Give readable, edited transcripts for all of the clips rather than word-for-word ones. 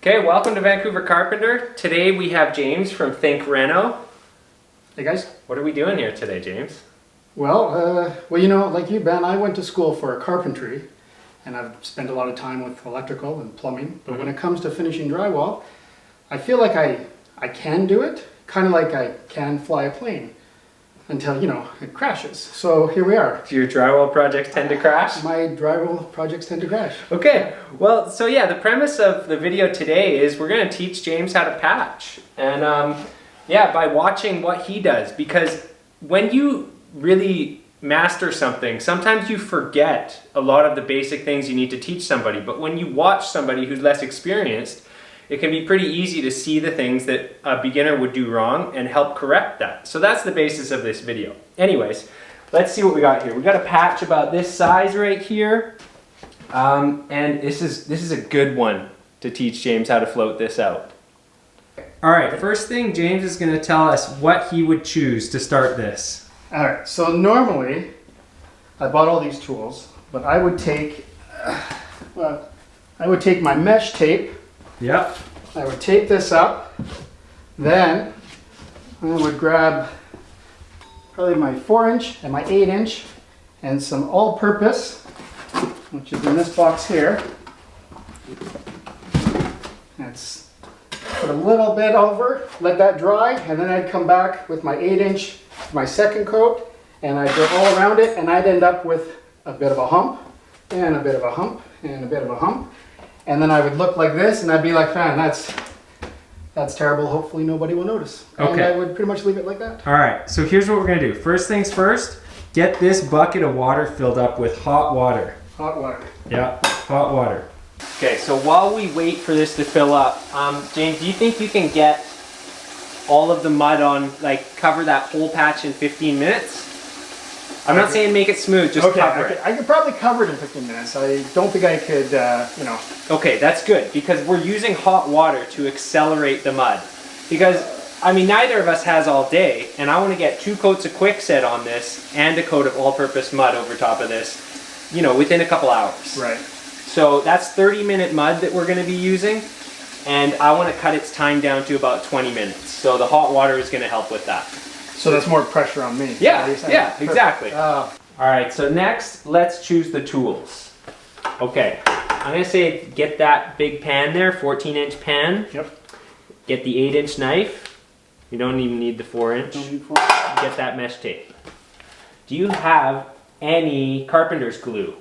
Okay, welcome to Vancouver Carpenter. Today we have James from Think Reno. Hey guys. What are we doing here today, James? Well, you know, like you, Ben, I went to school for carpentry, and I've spent a lot of time with electrical and plumbing. But when it comes to finishing drywall, I feel like I can do it, kind of like I can fly a plane, until, you know, it crashes. So here we are. Do your drywall projects tend to crash? My drywall projects tend to crash. Okay, well, so yeah, the premise of the video today is we're going to teach James how to patch. And yeah, by watching what he does, because when you really master something, sometimes you forget a lot of the basic things you need to teach somebody. But when you watch somebody who's less experienced, it can be pretty easy to see the things that a beginner would do wrong and help correct that. So that's the basis of this video. Anyways, let's see what we got here. We got a patch about this size right here. And this is a good one to teach James how to float this out. All right, first thing, James is going to tell us what he would choose to start this. All right, so normally, I bought all these tools, but I would take, my mesh tape. Yep. I would tape this up, then I would grab probably my 4-inch and my 8-inch and some all-purpose, which is in this box here. Let's put a little bit over, let that dry, and then I'd come back with my 8-inch, my second coat, and I'd go all around it, and I'd end up with a bit of a hump, and a bit of a hump, and a bit of a hump. And then I would look like this, and I'd be like, man, that's terrible. Hopefully nobody will notice. Okay. And I would pretty much leave it like that. All right, so here's what we're gonna do. First things first, get this bucket of water filled up with hot water. Hot water. Yeah, hot water. Okay, so while we wait for this to fill up, James, do you think you can get all of the mud on, like cover that whole patch in 15 minutes? I'm not saying make it smooth, just cover it. I could probably cover it in 15 minutes. I don't think I could, you know. Okay, that's good, because we're using hot water to accelerate the mud. Because, I mean, neither of us has all day, and I want to get 2 coats of Quickset on this, and a coat of all-purpose mud over top of this, you know, within a couple hours. Right. So that's 30-minute mud that we're going to be using, and I want to cut its time down to about 20 minutes. So the hot water is going to help with that. So that's more pressure on me. Yeah, yeah, exactly. All right, so next, let's choose the tools. Okay, I'm gonna say get that big pan there, 14-inch pan. Yep. Get the 8-inch knife. You don't even need the 4-inch. Don't need 4-inch. Get that mesh tape. Do you have any carpenter's glue?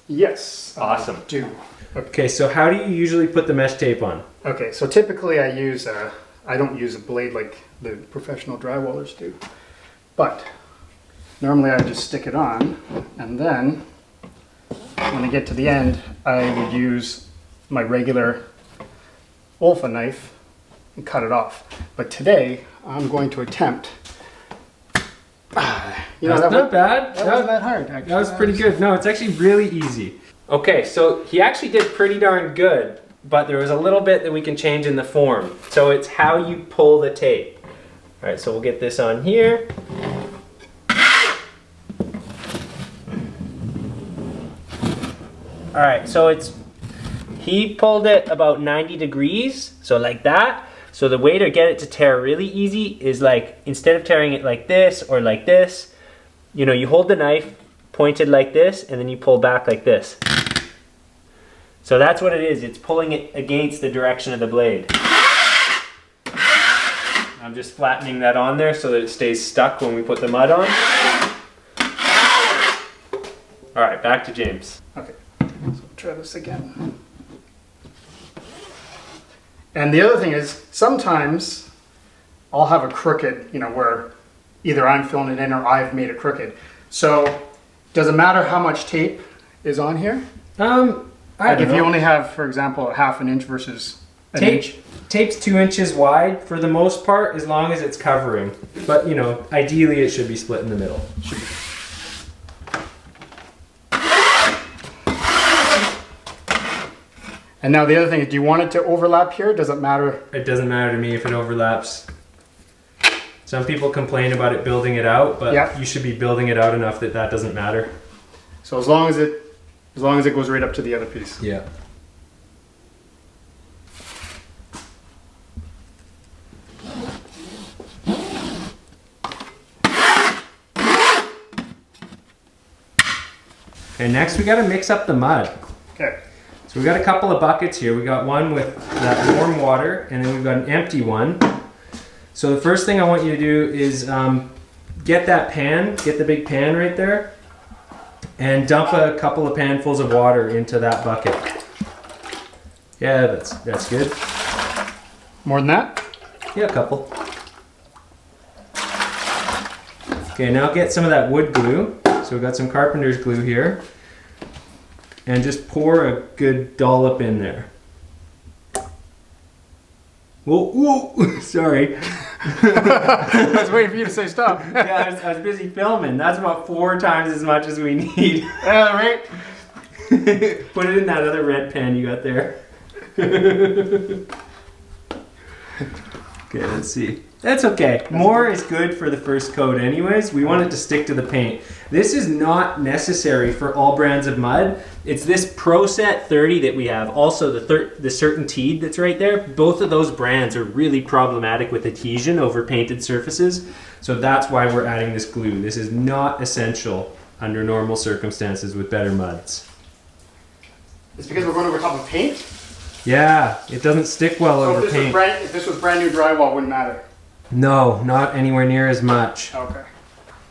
Yes. Awesome. I do. Okay, so how do you usually put the mesh tape on? Okay, so typically I use I don't use a blade like the professional drywallers do, but normally I just stick it on, and then when I get to the end, I would use my regular Olfa knife and cut it off. But today I'm going to attempt. You know, That's not bad. That wasn't that hard, actually. That was pretty good. No, it's actually really easy. Okay, so he actually did pretty darn good, but there was a little bit that we can change in the form. So it's how you pull the tape. All right, so we'll get this on here. All right, so he pulled it about 90 degrees, so like that. So the way to get it to tear really easy is like, instead of tearing it like this or like this, you know, you hold the knife pointed like this, and then you pull back like this. So that's what it is. It's pulling it against the direction of the blade. I'm just flattening that on there so that it stays stuck when we put the mud on. All right, back to James. Okay, so try this again. And the other thing is, sometimes I'll have a crooked, you know, where either I'm filling it in or I've made it crooked. So does it matter how much tape is on here? Like if you only have, for example, 1/2 inch versus an inch. Tape's 2 inches wide for the most part, as long as it's covering. But, you know, ideally it should be split in the middle. And now the other thing is, do you want it to overlap here? Does it matter? It doesn't matter to me if it overlaps. Some people complain about it building it out, but you should be building it out enough that that doesn't matter. So as long as it goes right up to the other piece. Yeah. And next we got to mix up the mud. Okay. So we got a couple of buckets here. We got one with that warm water, and then we've got an empty one. So the first thing I want you to do is get that pan, get the big pan right there, and dump a couple of panfuls of water into that bucket. Yeah, that's good. More than that? Yeah, a couple. Okay, now get some of that wood glue. So we've got some carpenter's glue here. And just pour a good dollop in there. Whoa, whoa, sorry. I was waiting for you to say stop. Yeah, I was busy filming. That's about 4 times as much as we need. Right? Put it in that other red pan you got there. Okay, let's see. That's okay. More is good for the first coat anyways. We want it to stick to the paint. This is not necessary for all brands of mud. It's this Pro Set 30 that we have. Also the Certainteed that's right there. Both of those brands are really problematic with adhesion over painted surfaces. So that's why we're adding this glue. This is not essential under normal circumstances with better muds. It's because we're going over top of paint? Yeah, it doesn't stick well over paint. If this was brand new drywall, it wouldn't matter. No, not anywhere near as much. Okay.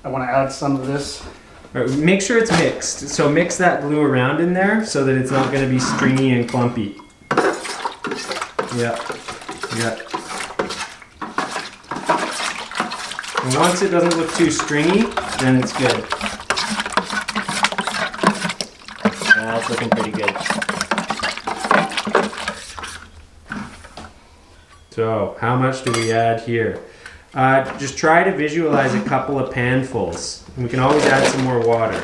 I want to add some of this. All right, make sure it's mixed. So mix that glue around in there so that it's not going to be stringy and clumpy. Yeah. Yeah. And once it doesn't look too stringy, then it's good. That's looking pretty good. So, how much do we add here? Just try to visualize a couple of panfuls. We can always add some more water.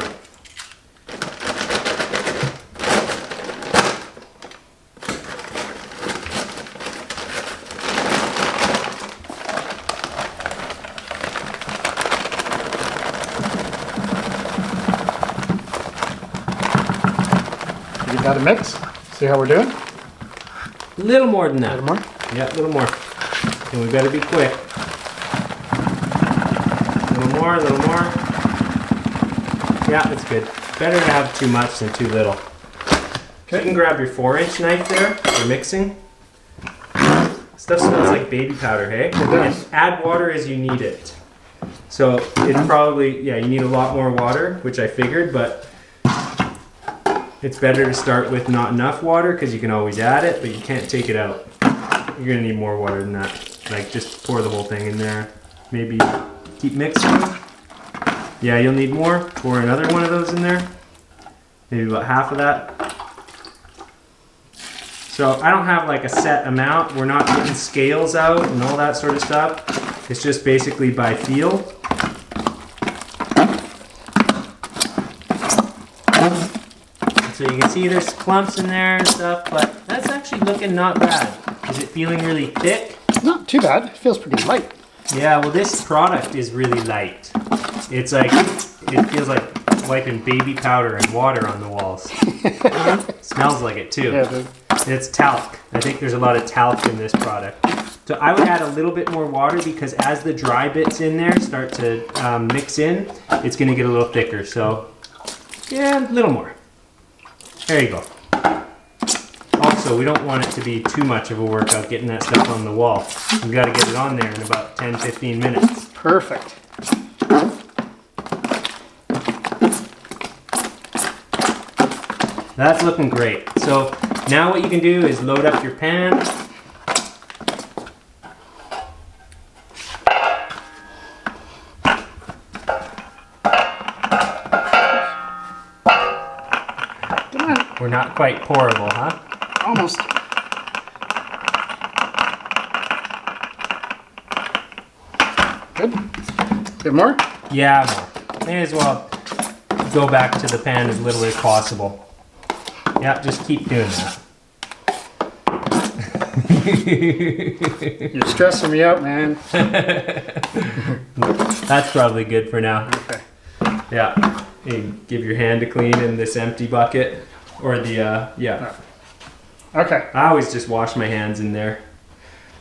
Give that a mix. See how we're doing? A little more than that. A little more? Yeah, a little more. And we better be quick. A little more, a little more. Yeah, that's good. Better to have too much than too little. Okay. You can grab your 4-inch knife there for mixing. Stuff smells like baby powder, hey? It does. And add water as you need it. So it's probably, yeah, you need a lot more water, which I figured, but it's better to start with not enough water because you can always add it, but you can't take it out. You're gonna need more water than that. Like just pour the whole thing in there. Maybe keep mixing. Yeah, you'll need more. Pour another one of those in there. Maybe about half of that. So I don't have like a set amount. We're not getting scales out and all that sort of stuff. It's just basically by feel. So you can see there's clumps in there and stuff, but that's actually looking not bad. Is it feeling really thick? Not too bad. It feels pretty light. Yeah, well this product is really light. It's like, it feels like wiping baby powder and water on the walls. Smells like it too. Yeah, dude. It's talc. I think there's a lot of talc in this product. So I would add a little bit more water because as the dry bits in there start to mix in, it's going to get a little thicker. So yeah, a little more. There you go. Also, we don't want it to be too much of a workout getting that stuff on the wall. We've got to get it on there in about 10-15 minutes. Perfect. That's looking great. So now what you can do is load up your pan. We're not quite pourable, huh? Almost. Good. Bit more? Yeah, more. May as well go back to the pan as little as possible. Yeah, just keep doing that. You're stressing me out, man. That's probably good for now. Okay. Yeah. You give your hand a clean in this empty bucket. Or the, yeah. Okay. I always just wash my hands in there.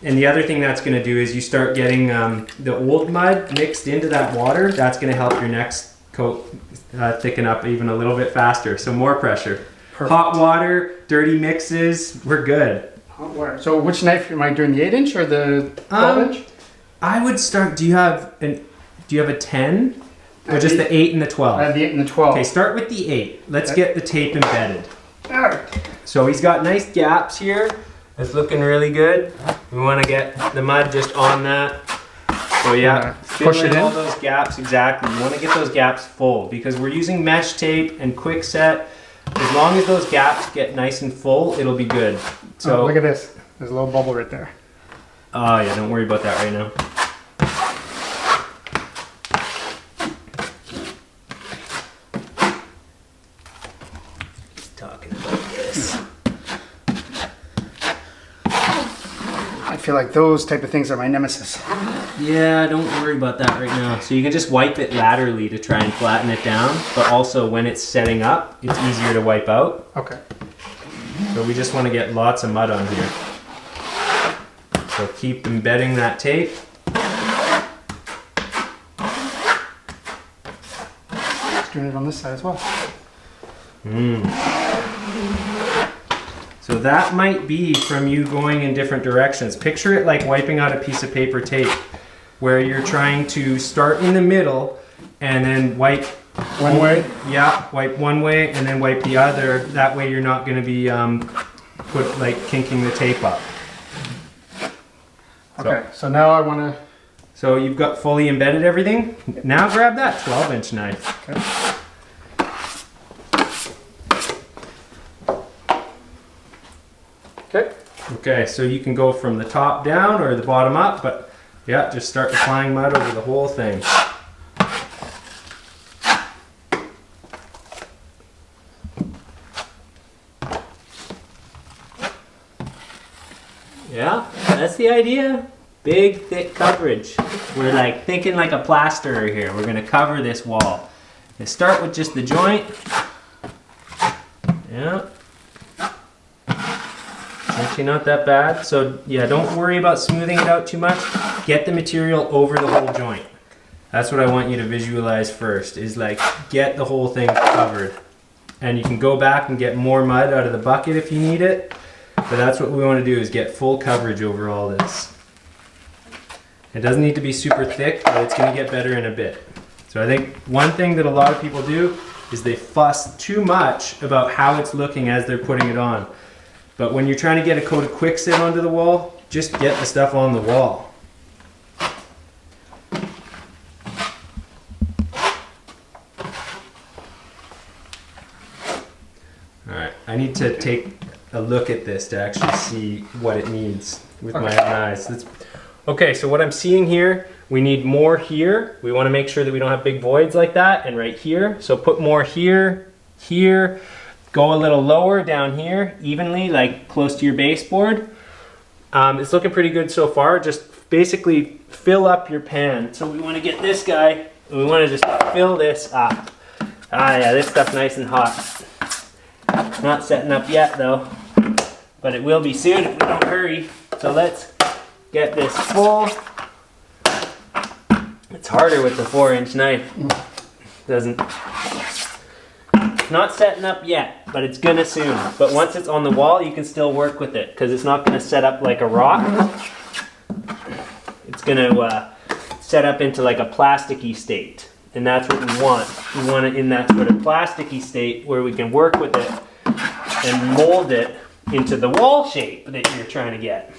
And the other thing that's going to do is you start getting the old mud mixed into that water. That's going to help your next coat thicken up even a little bit faster. So more pressure. Perfect. Hot water, dirty mixes, we're good. Hot wire. So which knife am I doing, the 8-inch or the 12-inch? I would start. Do you have a 10 or just the 8 and the 12? I have the 8 and the 12. Okay, start with the 8. Let's get the tape embedded. All right. So he's got nice gaps here. It's looking really good. We want to get the mud just on that. So yeah, push it in. All those gaps, exactly. You want to get those gaps full because we're using mesh tape and quick set. As long as those gaps get nice and full, it'll be good. So look at this. There's a little bubble right there. Oh yeah, don't worry about that right now. He's talking about this. I feel like those type of things are my nemesis. Yeah, don't worry about that right now. So you can just wipe it laterally to try and flatten it down, but also when it's setting up, it's easier to wipe out. Okay. So we just want to get lots of mud on here. So keep embedding that tape. Just doing it on this side as well. So that might be from you going in different directions. Picture it like wiping out a piece of paper tape, where you're trying to start in the middle and then wipe one way? Yeah, wipe one way and then wipe the other. That way you're not going to be kinking the tape up. Okay, so now I want to... So you've got fully embedded everything. Now grab that 12-inch knife. Okay. Okay, so you can go from the top down or the bottom up, but yeah, just start applying mud over the whole thing. Yeah, that's the idea. Big, thick coverage. We're like thinking like a plasterer here. We're gonna cover this wall. Let's start with just the joint. Yeah. Actually not that bad. So yeah, don't worry about smoothing it out too much. Get the material over the whole joint. That's what I want you to visualize first, is like get the whole thing covered. And you can go back and get more mud out of the bucket if you need it. But that's what we want to do, is get full coverage over all this. It doesn't need to be super thick, but it's going to get better in a bit. So I think one thing that a lot of people do is they fuss too much about how it's looking as they're putting it on. But when you're trying to get a coat of quick set onto the wall, just get the stuff on the wall. Alright, I need to take a look at this to actually see what it needs with my own eyes. Okay, so what I'm seeing here, we need more here. We want to make sure that we don't have big voids like that, and right here. So put more here, here. Go a little lower down here, evenly, like close to your baseboard. It's looking pretty good so far. Just basically fill up your pan. So we want to get this guy, we want to just fill this up. Ah yeah, this stuff's nice and hot. Not setting up yet though, but it will be soon if we don't hurry. So let's get this full. It's harder with the 4-inch knife. Not setting up yet, but it's gonna soon. But once it's on the wall, you can still work with it because it's not gonna set up like a rock. It's gonna set up into like a plasticky state. And that's what we want. We want it in that sort of plasticky state where we can work with it and mold it into the wall shape that you're trying to get.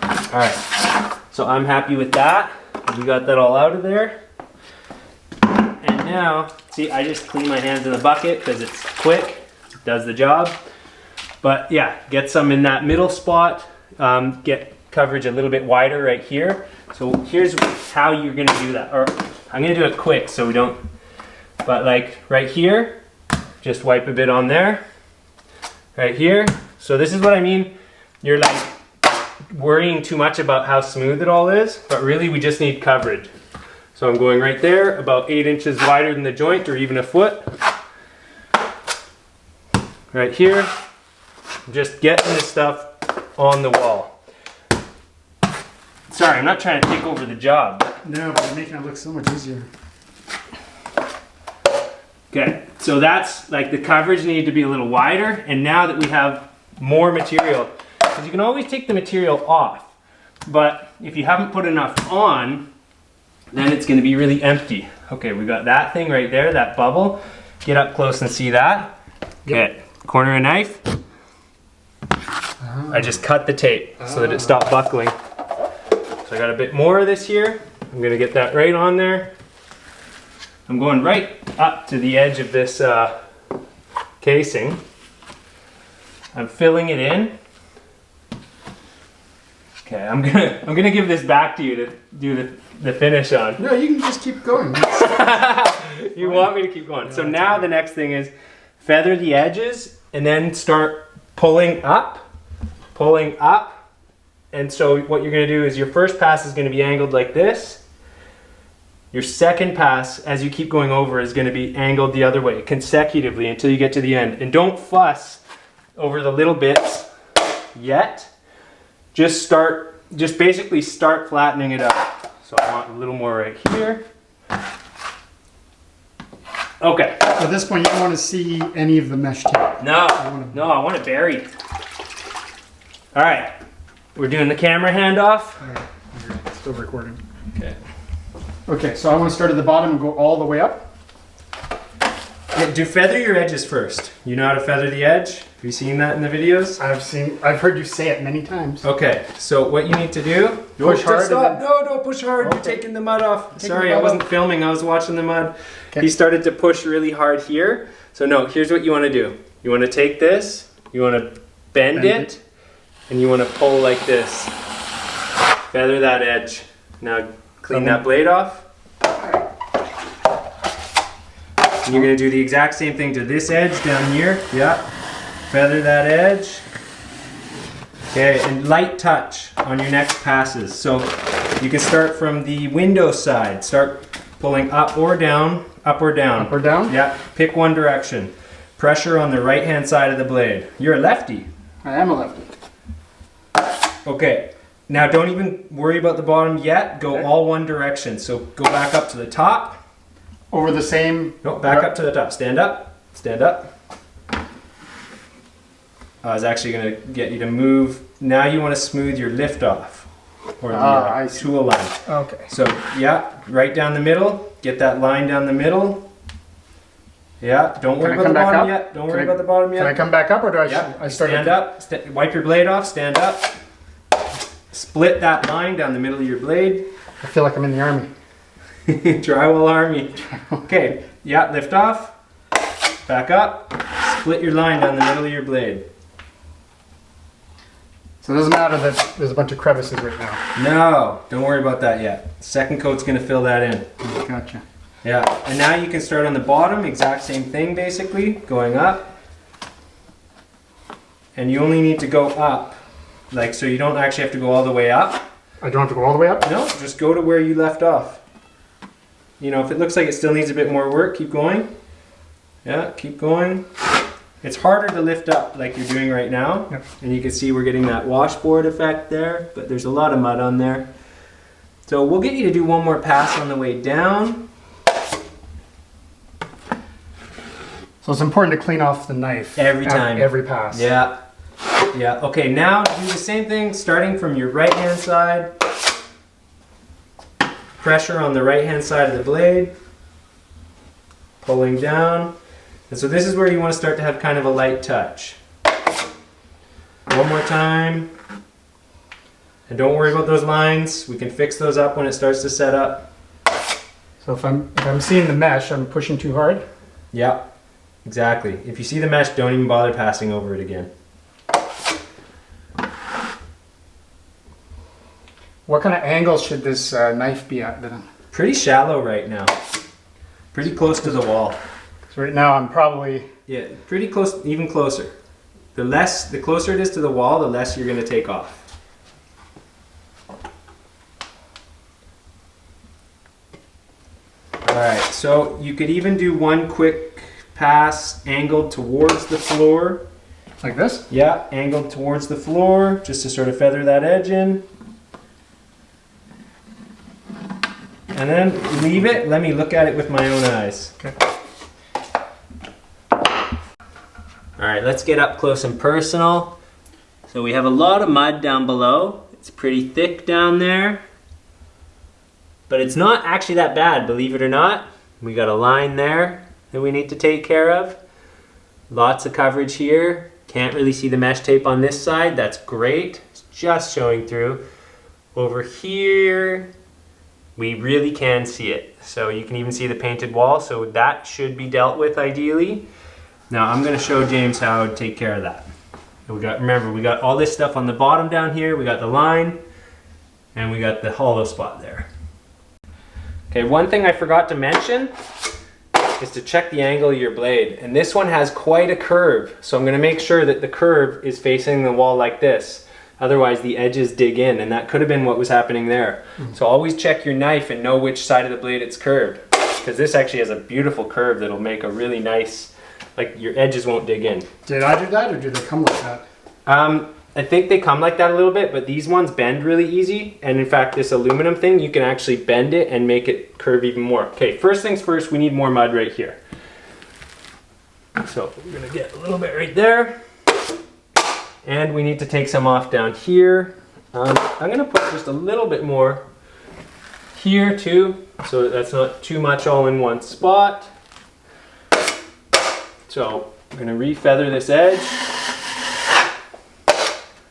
All right, so I'm happy with that. We got that all out of there. And now, see, I just clean my hands in the bucket because it's quick, it does the job. But yeah, get some in that middle spot, get coverage a little bit wider right here. So here's how you're gonna do that. Or I'm gonna do it quick so we don't, but like right here, just wipe a bit on there. Right here. So this is what I mean. You're like worrying too much about how smooth it all is, but really we just need coverage. So I'm going right there, about 8 inches wider than the joint, or even a foot. Right here, just getting this stuff on the wall. Sorry, I'm not trying to take over the job. No, but you're making it look so much easier. Okay, so that's like the coverage needed to be a little wider, and now that we have more material, because you can always take the material off, but if you haven't put enough on, then it's going to be really empty. Okay, we got that thing right there, that bubble. Get up close and see that. Okay, corner of knife. I just cut the tape so that it stopped buckling. So I got a bit more of this here. I'm going to get that right on there. I'm going right up to the edge of this casing. I'm filling it in. Okay, I'm gonna give this back to you to do the finish on. No, you can just keep going. You want me to keep going? So now the next thing is feather the edges and then start pulling up. And so what you're gonna do is your first pass is gonna be angled like this. Your second pass, as you keep going over, is going to be angled the other way consecutively until you get to the end. And don't fuss over the little bits yet. Just basically start flattening it up. So I want a little more right here. Okay. At this point, you don't want to see any of the mesh tape. No, I want it buried. All right, we're doing the camera handoff. All right. Still recording. Okay. Okay, so I want to start at the bottom and go all the way up. Yeah, do feather your edges first. You know how to feather the edge? Have you seen that in the videos? I've heard you say it many times. Okay, so what you need to do, push hard. Stop. No, don't push hard. Okay. You're taking the mud off. Sorry, I wasn't filming. I was watching the mud. Okay. He started to push really hard here. So no, here's what you want to do. You want to take this, you want to bend it, and you want to pull like this. Feather that edge. Now clean that blade off. And you're going to do the exact same thing to this edge down here. Yeah. Feather that edge. Okay, and light touch on your next passes. So you can start from the window side. Start pulling up or down, up or down. Up or down? Yeah, pick one direction. Pressure on the right hand side of the blade. You're a lefty. I am a lefty. Okay, now don't even worry about the bottom yet. Go all one direction. So go back up to the top. Over the same... No, back up to the top. Stand up. Stand up. I was actually going to get you to move. Now you want to smooth your lift off. Or the tool line. Okay. So, yeah, right down the middle. Get that line down the middle. Yeah, don't worry about the bottom yet. Don't worry about the bottom yet. Can I come back up or do I, I stand up? Wipe your blade off. Stand up. Split that line down the middle of your blade. I feel like I'm in the army. Drywall army. Okay, yeah, lift off. Back up. Split your line down the middle of your blade. So it doesn't matter that there's a bunch of crevices right now. No, don't worry about that yet. Second coat's going to fill that in. Gotcha. Yeah, and now you can start on the bottom, exact same thing basically, going up. And you only need to go up, like, so you don't actually have to go all the way up. I don't have to go all the way up? No, just go to where you left off. You know, if it looks like it still needs a bit more work, keep going. Yeah, keep going. It's harder to lift up like you're doing right now. Yep. And you can see we're getting that washboard effect there, but there's a lot of mud on there. So we'll get you to do one more pass on the way down. So it's important to clean off the knife every time. Every pass. Yeah. Yeah. Okay, now do the same thing starting from your right hand side. Pressure on the right hand side of the blade. Pulling down. And so this is where you want to start to have kind of a light touch. One more time. And don't worry about those lines. We can fix those up when it starts to set up. So if I'm seeing the mesh, I'm pushing too hard? Yeah, exactly. If you see the mesh, don't even bother passing over it again. What kind of angle should this knife be at then? Pretty shallow right now. Pretty close to the wall. So right now I'm probably... Yeah, pretty close, even closer. The closer it is to the wall, the less you're going to take off. Alright, so you could even do one quick pass angled towards the floor. Like this? Yeah, angled towards the floor, just to sort of feather that edge in. And then leave it, let me look at it with my own eyes. Okay. All right, let's get up close and personal. So we have a lot of mud down below. It's pretty thick down there. But it's not actually that bad, believe it or not. We got a line there that we need to take care of. Lots of coverage here. Can't really see the mesh tape on this side. That's great. It's just showing through. Over here, we really can see it. So you can even see the painted wall. So that should be dealt with ideally. Now I'm going to show James how to take care of that. Remember, we got all this stuff on the bottom down here. We got the line, and we got the hollow spot there. Okay, one thing I forgot to mention is to check the angle of your blade. And this one has quite a curve. So I'm going to make sure that the curve is facing the wall like this. Otherwise the edges dig in, and that could have been what was happening there. So always check your knife and know which side of the blade it's curved. Because this actually has a beautiful curve that'll make a really nice, like your edges won't dig in. Did I do that, or do they come like that? I think they come like that a little bit, but these ones bend really easy. And in fact, this aluminum thing, you can actually bend it and make it curve even more. Okay, first things first, we need more mud right here. So we're gonna get a little bit right there. And we need to take some off down here. I'm gonna put just a little bit more here too, so that's not too much all in one spot. So I'm gonna re-feather this edge.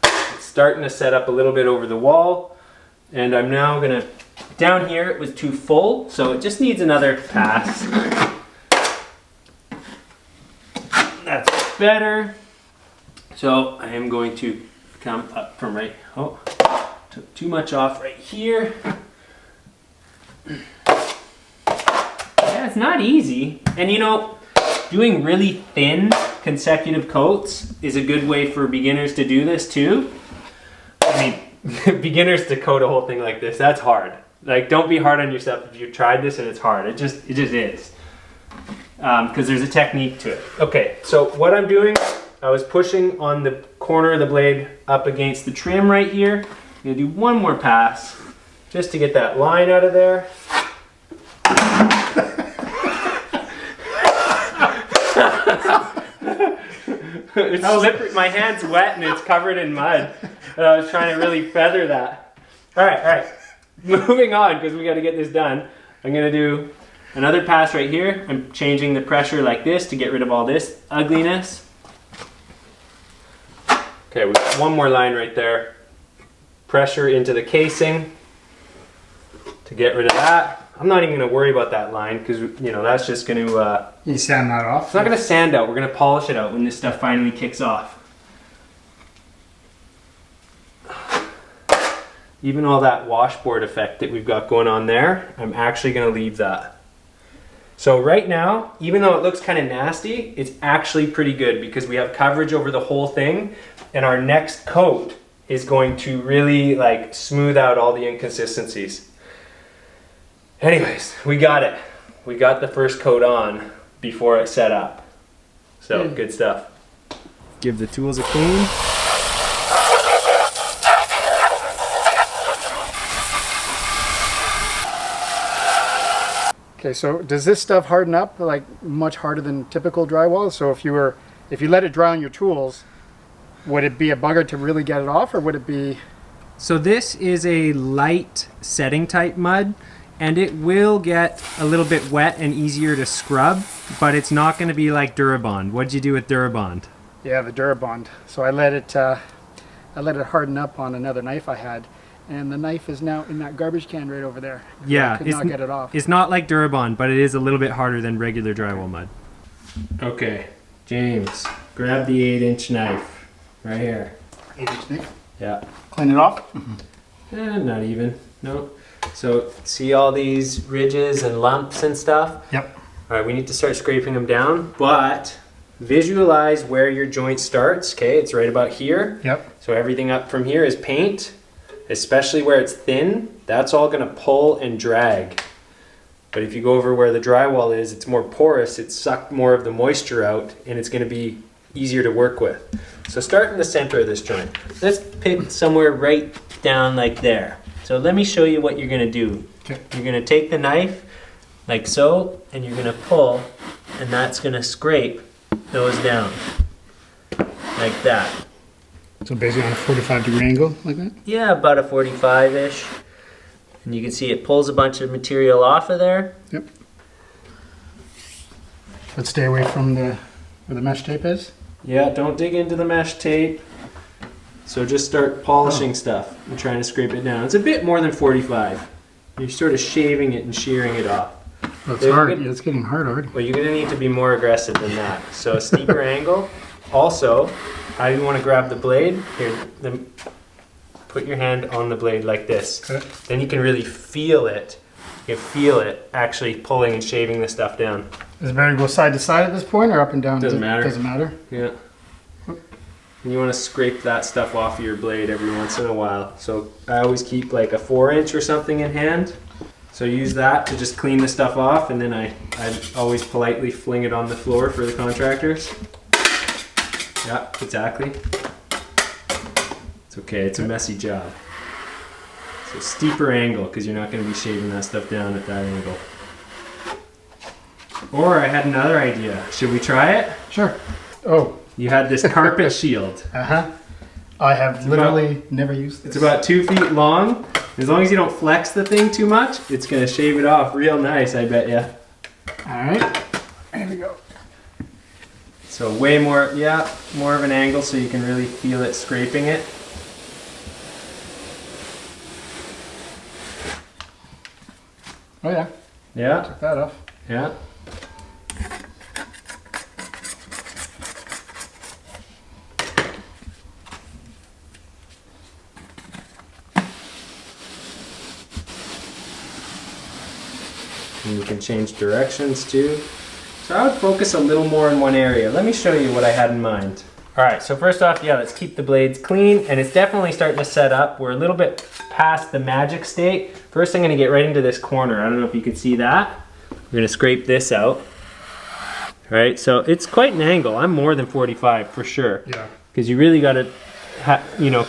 It's starting to set up a little bit over the wall. And I'm now gonna, down here it was too full, so it just needs another pass. That's better. So I am going to come up from right, oh, took too much off right here. Yeah, it's not easy. And you know, doing really thin consecutive coats is a good way for beginners to do this too. I mean, beginners to coat a whole thing like this, that's hard. Like, don't be hard on yourself if you've tried this and it's hard. It just is. Because there's a technique to it. Okay, so what I'm doing, I was pushing on the corner of the blade up against the trim right here. I'm gonna do one more pass just to get that line out of there. It's slippery. My hand's wet and it's covered in mud. And I was trying to really feather that. All right. Moving on, because we got to get this done. I'm gonna do another pass right here. I'm changing the pressure like this to get rid of all this ugliness. Okay, we got one more line right there. Pressure into the casing to get rid of that. I'm not even going to worry about that line because, you know, that's just going to... you sand that off? It's not going to sand out. We're going to polish it out when this stuff finally kicks off. Even all that washboard effect that we've got going on there, I'm actually going to leave that. So right now, even though it looks kind of nasty, it's actually pretty good because we have coverage over the whole thing, and our next coat is going to really like smooth out all the inconsistencies. Anyways, we got it. We got the first coat on before it set up. So good stuff. Give the tools a clean. Okay, so does this stuff harden up like much harder than typical drywall? So if you let it dry on your tools, would it be a bugger to really get it off, or would it be... So this is a light setting type mud, and it will get a little bit wet and easier to scrub, but it's not going to be like Durabond. What'd you do with Durabond? Yeah, the Durabond. So I let it harden up on another knife I had, and the knife is now in that garbage can right over there. Yeah, I could not get it off. It's not like Durabond, but it is a little bit harder than regular drywall mud. Okay, James, grab the 8-inch knife right here. 8-inch knife? Yeah. Clean it off? Not even. No. So see all these ridges and lumps and stuff? Yep. All right, we need to start scraping them down, but visualize where your joint starts. Okay, it's right about here. Yep. So everything up from here is paint, especially where it's thin. That's all going to pull and drag. But if you go over where the drywall is, it's more porous. It's sucked more of the moisture out, and it's going to be easier to work with. So start in the center of this joint. Let's pick somewhere right down like there. So let me show you what you're going to do. Okay. You're going to take the knife like so, and you're going to pull, and that's going to scrape those down. like that. So basically on a 45-degree angle, like that? Yeah, about a 45-ish. And you can see it pulls a bunch of material off of there. Yep. But stay away from where the mesh tape is? Yeah, don't dig into the mesh tape. So just start polishing stuff and trying to scrape it down. It's a bit more than 45. You're sort of shaving it and shearing it off. Well, it's hard. Yeah, it's getting hard already. Well, you're going to need to be more aggressive than that. So a steeper angle. Also, how you want to grab the blade. Here, put your hand on the blade like this. Okay. Then you can really feel it. You can feel it actually pulling and shaving the stuff down. Is it better to go side to side at this point or up and down? Doesn't matter. Doesn't matter? Yeah. And you want to scrape that stuff off of your blade every once in a while. So I always keep like a 4-inch or something in hand. So use that to just clean the stuff off, and then I always politely fling it on the floor for the contractors. Yeah, exactly. It's okay, it's a messy job. So steeper angle, because you're not going to be shaving that stuff down at that angle. Or I had another idea. Should we try it? Sure. Oh. You had this carpet shield. Uh-huh. I have literally never used this. It's about 2 feet long. As long as you don't flex the thing too much, it's going to shave it off real nice, I bet ya. Alright. There we go. So way more, yeah, more of an angle so you can really feel it scraping it. Oh yeah. Yeah. Took that off. Yeah. And you can change directions too. So I would focus a little more in one area. Let me show you what I had in mind. All right, so first off, yeah, let's keep the blades clean, and it's definitely starting to set up. We're a little bit past the magic state. First, I'm gonna get right into this corner. I don't know if you can see that. We're gonna scrape this out. All right, so it's quite an angle. I'm more than 45 for sure. Yeah. Because you really gotta,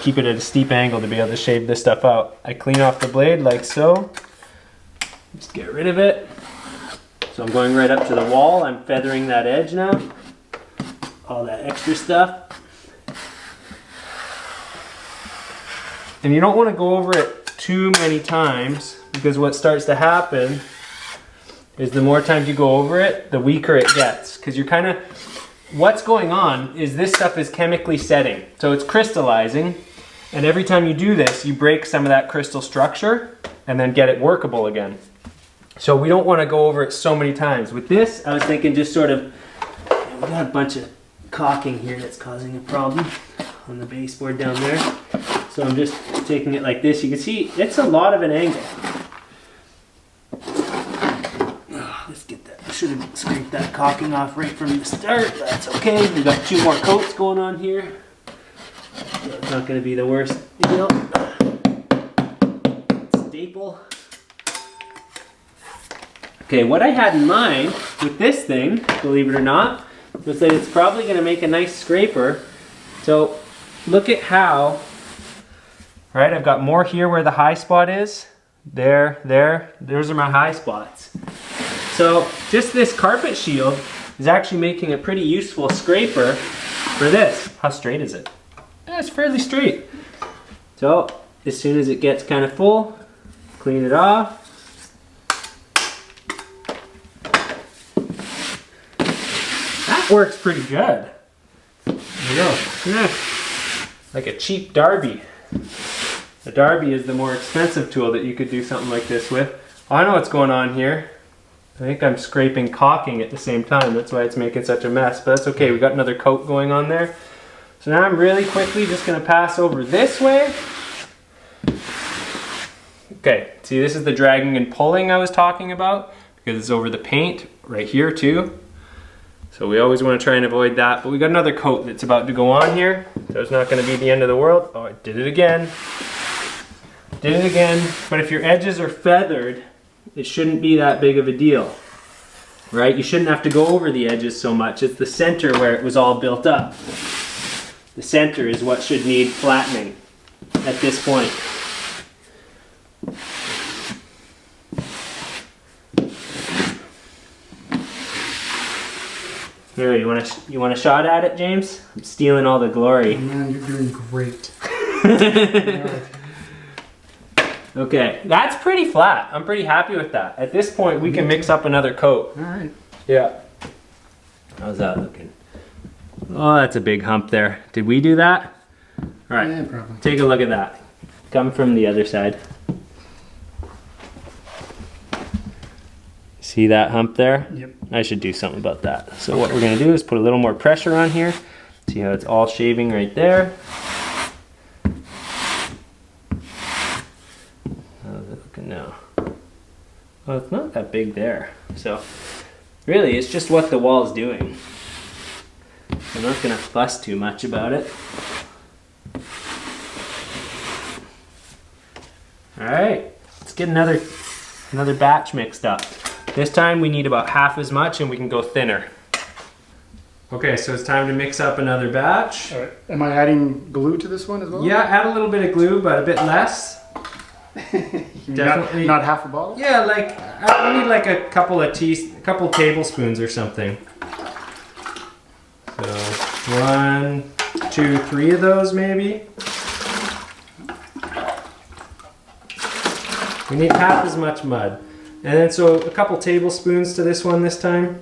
keep it at a steep angle to be able to shave this stuff out. I clean off the blade like so. Just get rid of it. So I'm going right up to the wall. I'm feathering that edge now. All that extra stuff. And you don't want to go over it too many times, because what starts to happen is the more times you go over it, the weaker it gets. Because you're kind of, what's going on is this stuff is chemically setting. So it's crystallizing, and every time you do this, you break some of that crystal structure and then get it workable again. So we don't want to go over it so many times. With this, I was thinking just sort of, we got a bunch of caulking here that's causing a problem on the baseboard down there. So I'm just taking it like this. You can see it's a lot of an angle. Oh, let's get that. I should have scraped that caulking off right from the start. That's okay. We've got 2 more coats going on here. So it's not going to be the worst deal. Staple. Okay, what I had in mind with this thing, believe it or not, was that it's probably going to make a nice scraper. So look at how, right, I've got more here where the high spot is. Those are my high spots. So just this carpet shield is actually making a pretty useful scraper for this. How straight is it? Yeah, it's fairly straight. So as soon as it gets kind of full, clean it off. Works pretty good. There you go. Yeah. Like a cheap Derby. The Derby is the more expensive tool that you could do something like this with. Oh, I know what's going on here. I think I'm scraping caulking at the same time. That's why it's making such a mess. But that's okay. We got another coat going on there. So now I'm really quickly just going to pass over this way. Okay. See, this is the dragging and pulling I was talking about, because it's over the paint right here too. So we always want to try and avoid that. But we got another coat that's about to go on here. So it's not going to be the end of the world. Oh, I did it again. Did it again. But if your edges are feathered, it shouldn't be that big of a deal. Right? You shouldn't have to go over the edges so much. It's the center where it was all built up. The center is what should need flattening at this point. Here, you want a shot at it, James? I'm stealing all the glory. Man, you're doing great. Okay, that's pretty flat. I'm pretty happy with that. At this point, we can mix up another coat. All right. Yeah. How's that looking? Oh, that's a big hump there. Did we do that? All right, Yeah, probably. take a look at that. Come from the other side. See that hump there? Yep. I should do something about that. So what we're gonna do is put a little more pressure on here. See how it's all shaving right there? How's it looking now? Well, it's not that big there. So really, it's just what the wall's doing. I'm not gonna fuss too much about it. All right, let's get another batch mixed up. This time we need about half as much and we can go thinner. Okay, so it's time to mix up another batch. All right. Am I adding glue to this one as well? Yeah, add a little bit of glue, but a bit less. Definitely. Not half a bottle? Yeah, like I need like a couple tablespoons or something. So 1, 2, 3 of those maybe. We need half as much mud. And then so a couple tablespoons to this one this time.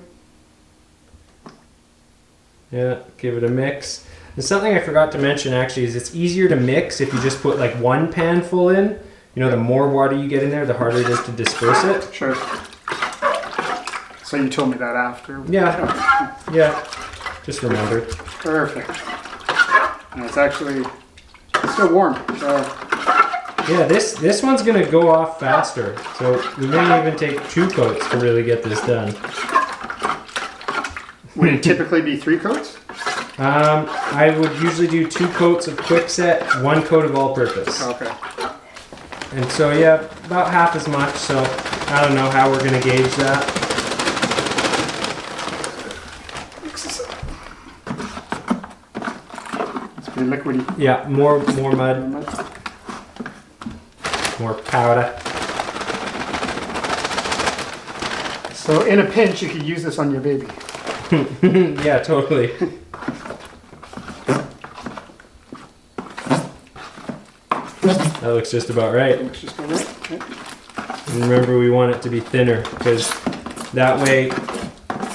Yeah, give it a mix. And something I forgot to mention actually is it's easier to mix if you just put like one pan full in. You know, the more water you get in there, the harder it is to disperse it. Sure. So you told me that after. Yeah, yeah, just remember. Perfect. And it's actually still warm, so. Yeah, this one's gonna go off faster. So we may even take 2 coats to really get this done. Would it typically be 3 coats? I would usually do 2 coats of quickset, 1 coat of all-purpose. Okay. And so yeah, about half as much. So I don't know how we're gonna gauge that. Mix this up. It's pretty liquidy. Yeah, more mud, more powder. So in a pinch, you could use this on your baby. Yeah, totally. That looks just about right. Looks just all right. Okay. And remember, we want it to be thinner because that way,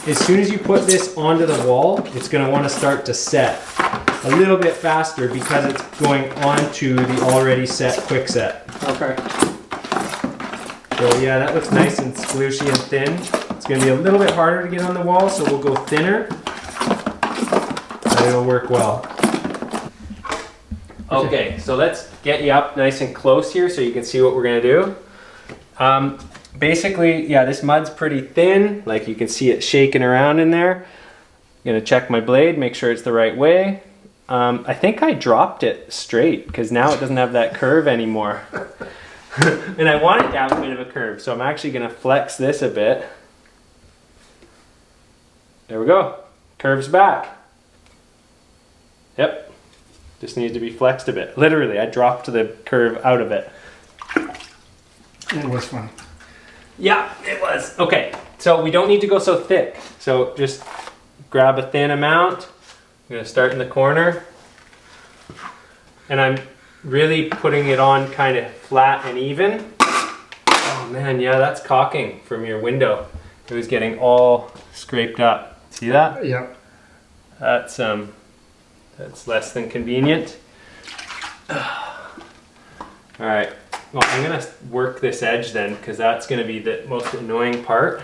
as soon as you put this onto the wall, it's going to want to start to set a little bit faster because it's going onto the already set quick set. Okay. So yeah, that looks nice and splooshy and thin. It's going to be a little bit harder to get on the wall, so we'll go thinner. But it'll work well. Okay, so let's get you up nice and close here so you can see what we're going to do. Basically, yeah, this mud's pretty thin. Like you can see it shaking around in there. I'm going to check my blade, make sure it's the right way. I think I dropped it straight because now it doesn't have that curve anymore. And I want it to have a bit of a curve, so I'm actually going to flex this a bit. There we go. Curves back. Yep. Just needs to be flexed a bit. Literally, I dropped the curve out of it. It was fun. Yeah, it was. Okay, so we don't need to go so thick. So just grab a thin amount. I'm going to start in the corner. And I'm really putting it on kind of flat and even. Oh man, yeah, that's caulking from your window. It was getting all scraped up. See that? Yeah. That's less than convenient. All right, well, I'm gonna work this edge then because that's gonna be the most annoying part.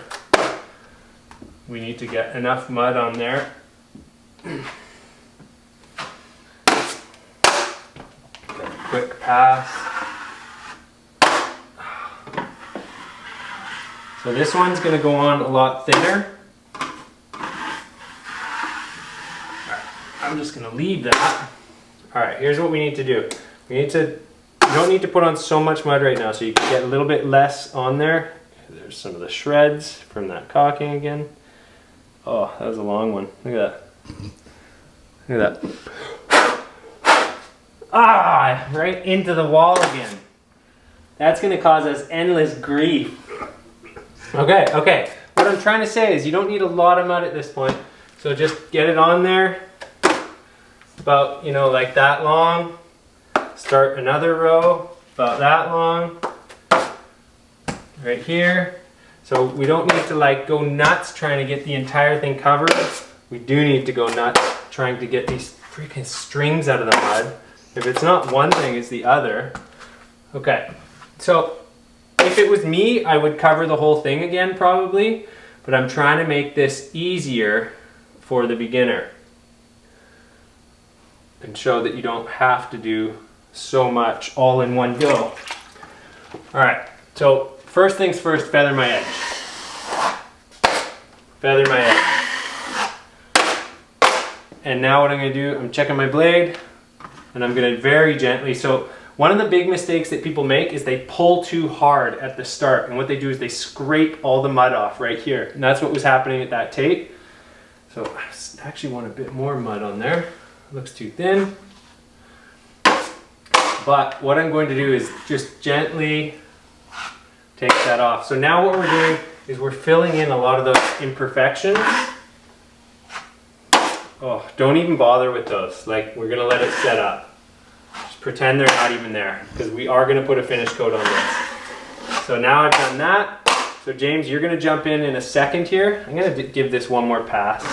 We need to get enough mud on there. Quick pass. So this one's gonna go on a lot thinner. I'm just gonna leave that. All right, here's what we need to do. You don't need to put on so much mud right now, so you can get a little bit less on there. There's some of the shreds from that caulking again. Oh, that was a long one. Look at that. Look at that. Ah, right into the wall again. That's gonna cause us endless grief. Okay. What I'm trying to say is you don't need a lot of mud at this point. So just get it on there, about, you know, like that long. Start another row, about that long, right here. So we don't need to like go nuts trying to get the entire thing covered. We do need to go nuts trying to get these freaking strings out of the mud. If it's not one thing, it's the other. Okay, so if it was me, I would cover the whole thing again probably, but I'm trying to make this easier for the beginner and show that you don't have to do so much all in one go. All right, so first things first, feather my edge. Feather my edge. And now what I'm gonna do, I'm checking my blade and I'm gonna very gently, so one of the big mistakes that people make is they pull too hard at the start, and what they do is they scrape all the mud off right here. And that's what was happening at that tape. So I actually want a bit more mud on there. It looks too thin. But what I'm going to do is just gently take that off. So now what we're doing is we're filling in a lot of those imperfections. Oh, don't even bother with those. Like, we're gonna let it set up. Just pretend they're not even there, because we are gonna put a finish coat on this. So now I've done that. So James, you're gonna jump in a second here. I'm gonna give this one more pass.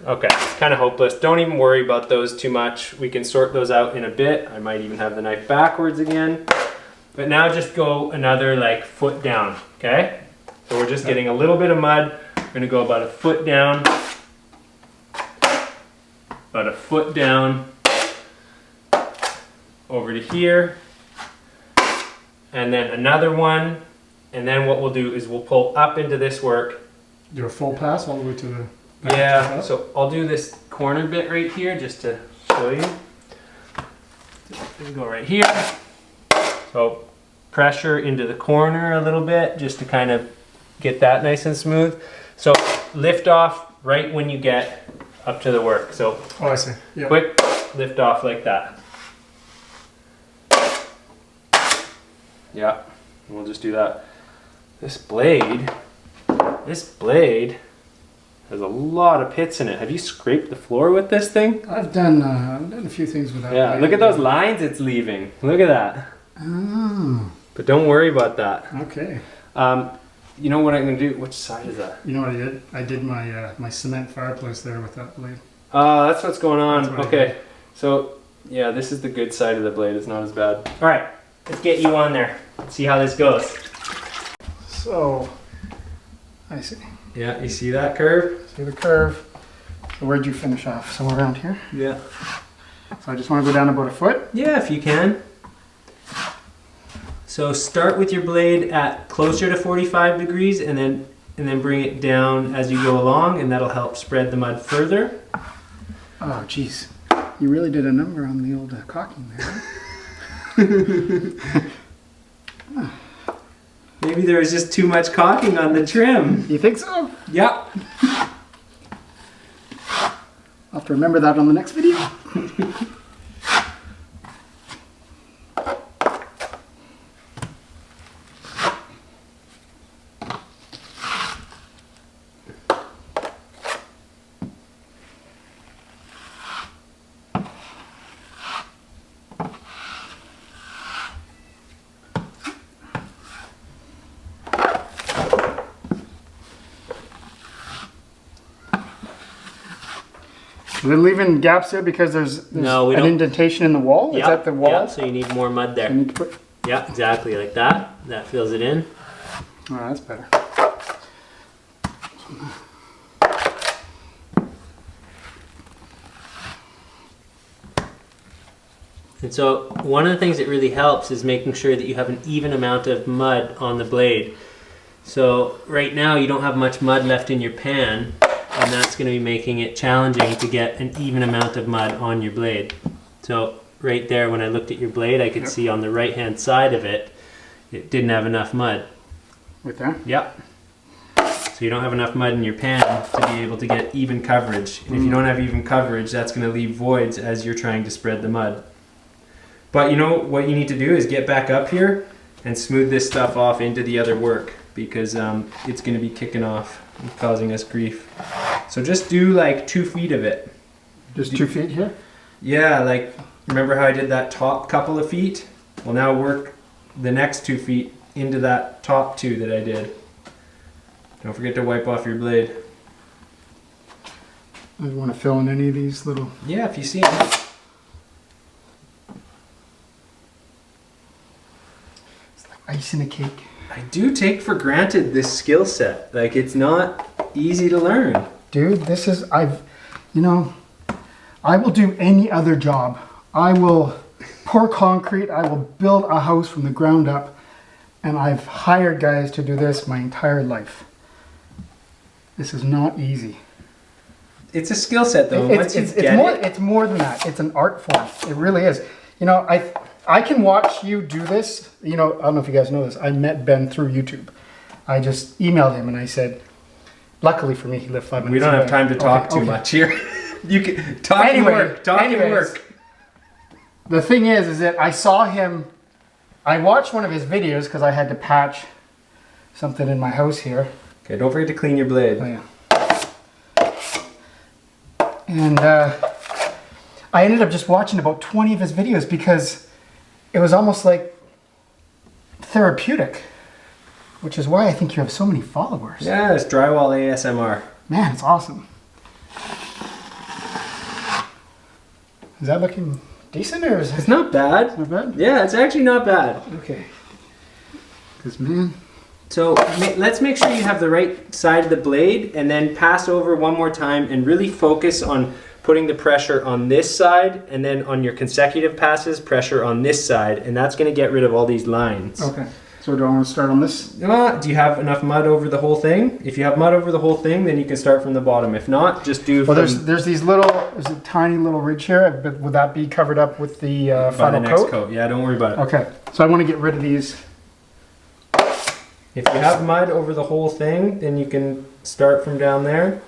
Okay, it's kind of hopeless. Don't even worry about those too much. We can sort those out in a bit. I might even have the knife backwards again. But now just go another like foot down, okay? So we're just getting a little bit of mud. We're gonna go about a foot down. About a foot down. Over to here. And then another one. And then what we'll do is we'll pull up into this work. Do a full pass all the way to the back. Yeah, so I'll do this corner bit right here just to show you. Go right here. So pressure into the corner a little bit just to kind of get that nice and smooth. So lift off right when you get up to the work. So oh, I see. Yeah. Quick lift off like that. Yeah, and we'll just do that. This blade has a lot of pits in it. Have you scraped the floor with this thing? I've done a few things with that. Yeah, blade. look at those lines it's leaving. Look at that. Oh. But don't worry about that. Okay. You know what I'm gonna do? Which side is that? You know what I did? I did my my cement fireplace there with that blade. That's what's going on. That's what Okay, so yeah, this is the good side of the blade. It's not as bad. All right, let's get you on there. Let's see how this goes. So, I see. Yeah, you see that curve? See the curve. So where'd you finish off? Somewhere around here? Yeah. So I just want to go down about a foot? Yeah, if you can. So start with your blade at closer to 45 degrees and then bring it down as you go along, and that'll help spread the mud further. Oh, geez. You really did a number on the old caulking there. Maybe there was just too much caulking on the trim. You think so? Yep. I'll have to remember that on the next video. Is it leaving gaps there because there's No, we an don't. indentation in the wall? Yep. Is that the wall? Yep, so you need more mud there. I need to put... Yeah, exactly like that. That fills it in. Oh, that's better. And so one of the things that really helps is making sure that you have an even amount of mud on the blade. So right now you don't have much mud left in your pan, and that's going to be making it challenging to get an even amount of mud on your blade. So right there, when I looked at your blade, I could see on the right hand side of it, it didn't have enough mud. Right there? Yep. So you don't have enough mud in your pan to be able to get even coverage. And if you don't have even coverage, that's going to leave voids as you're trying to spread the mud. But you know what you need to do is get back up here and smooth this stuff off into the other work, because it's going to be kicking off and causing us grief. So just do like 2 feet of it. Just 2 feet here? Yeah, like remember how I did that top couple of feet? Well, now work the next 2 feet into that top 2 that I did. Don't forget to wipe off your blade. I want to fill in any of these little... Yeah, if you see them. It's like ice in a cake. I do take for granted this skill set. Like, it's not easy to learn. Dude, this is, you know, I will do any other job. I will pour concrete, I will build a house from the ground up, and I've hired guys to do this my entire life. This is not easy. It's a skill set though. It's more than that. It's an art form. It really is. You know, I can watch you do this. You know, I don't know if you guys know this. I met Ben through YouTube. I just emailed him and I said, luckily for me, he lived 5 minutes away. We don't have time to talk too much here. You can talk and work. Talk and work. The thing is that I saw him. I watched one of his videos because I had to patch something in my house here. Okay, don't forget to clean your blade. Oh, yeah. And I ended up just watching about 20 of his videos because it was almost like therapeutic, which is why I think you have so many followers. Yeah, it's drywall ASMR. Man, it's awesome. Is that looking decent or is it? It's not bad. It's not bad? Yeah, it's actually not bad. Okay. Because, man... So let's make sure you have the right side of the blade and then pass over one more time and really focus on putting the pressure on this side and then on your consecutive passes, pressure on this side, and that's going to get rid of all these lines. Okay. So do I want to start on this? Do you have enough mud over the whole thing? If you have mud over the whole thing, then you can start from the bottom. If not, just do... Well, there's these little... There's a tiny little ridge here, but would that be covered up with the final next coat? Yeah, don't worry about it. Okay. So I want to get rid of these... If you have mud over the whole thing, then you can start from down there.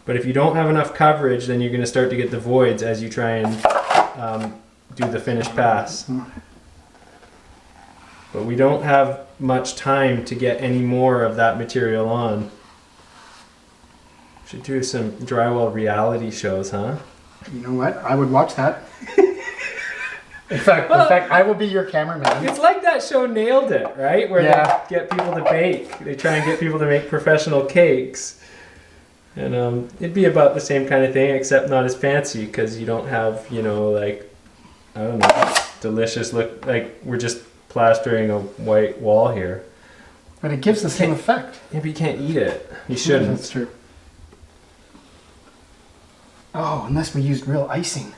But if you don't have enough coverage, then you're going to start to get the voids as you try and do the finished pass. But we don't have much time to get any more of that material on. Should do some drywall reality shows, huh? You know what? I would watch that. In fact, I will be your cameraman. It's like that show Nailed It, right? Where they get people to bake. They try and get people to make professional cakes. And it'd be about the same kind of thing, except not as fancy, because you don't have, you know, like, I don't know, delicious look, like we're just plastering a white wall here. But it gives the same effect. Yeah, but you can't eat it. You shouldn't. Yeah, that's true. Oh, unless we used real icing.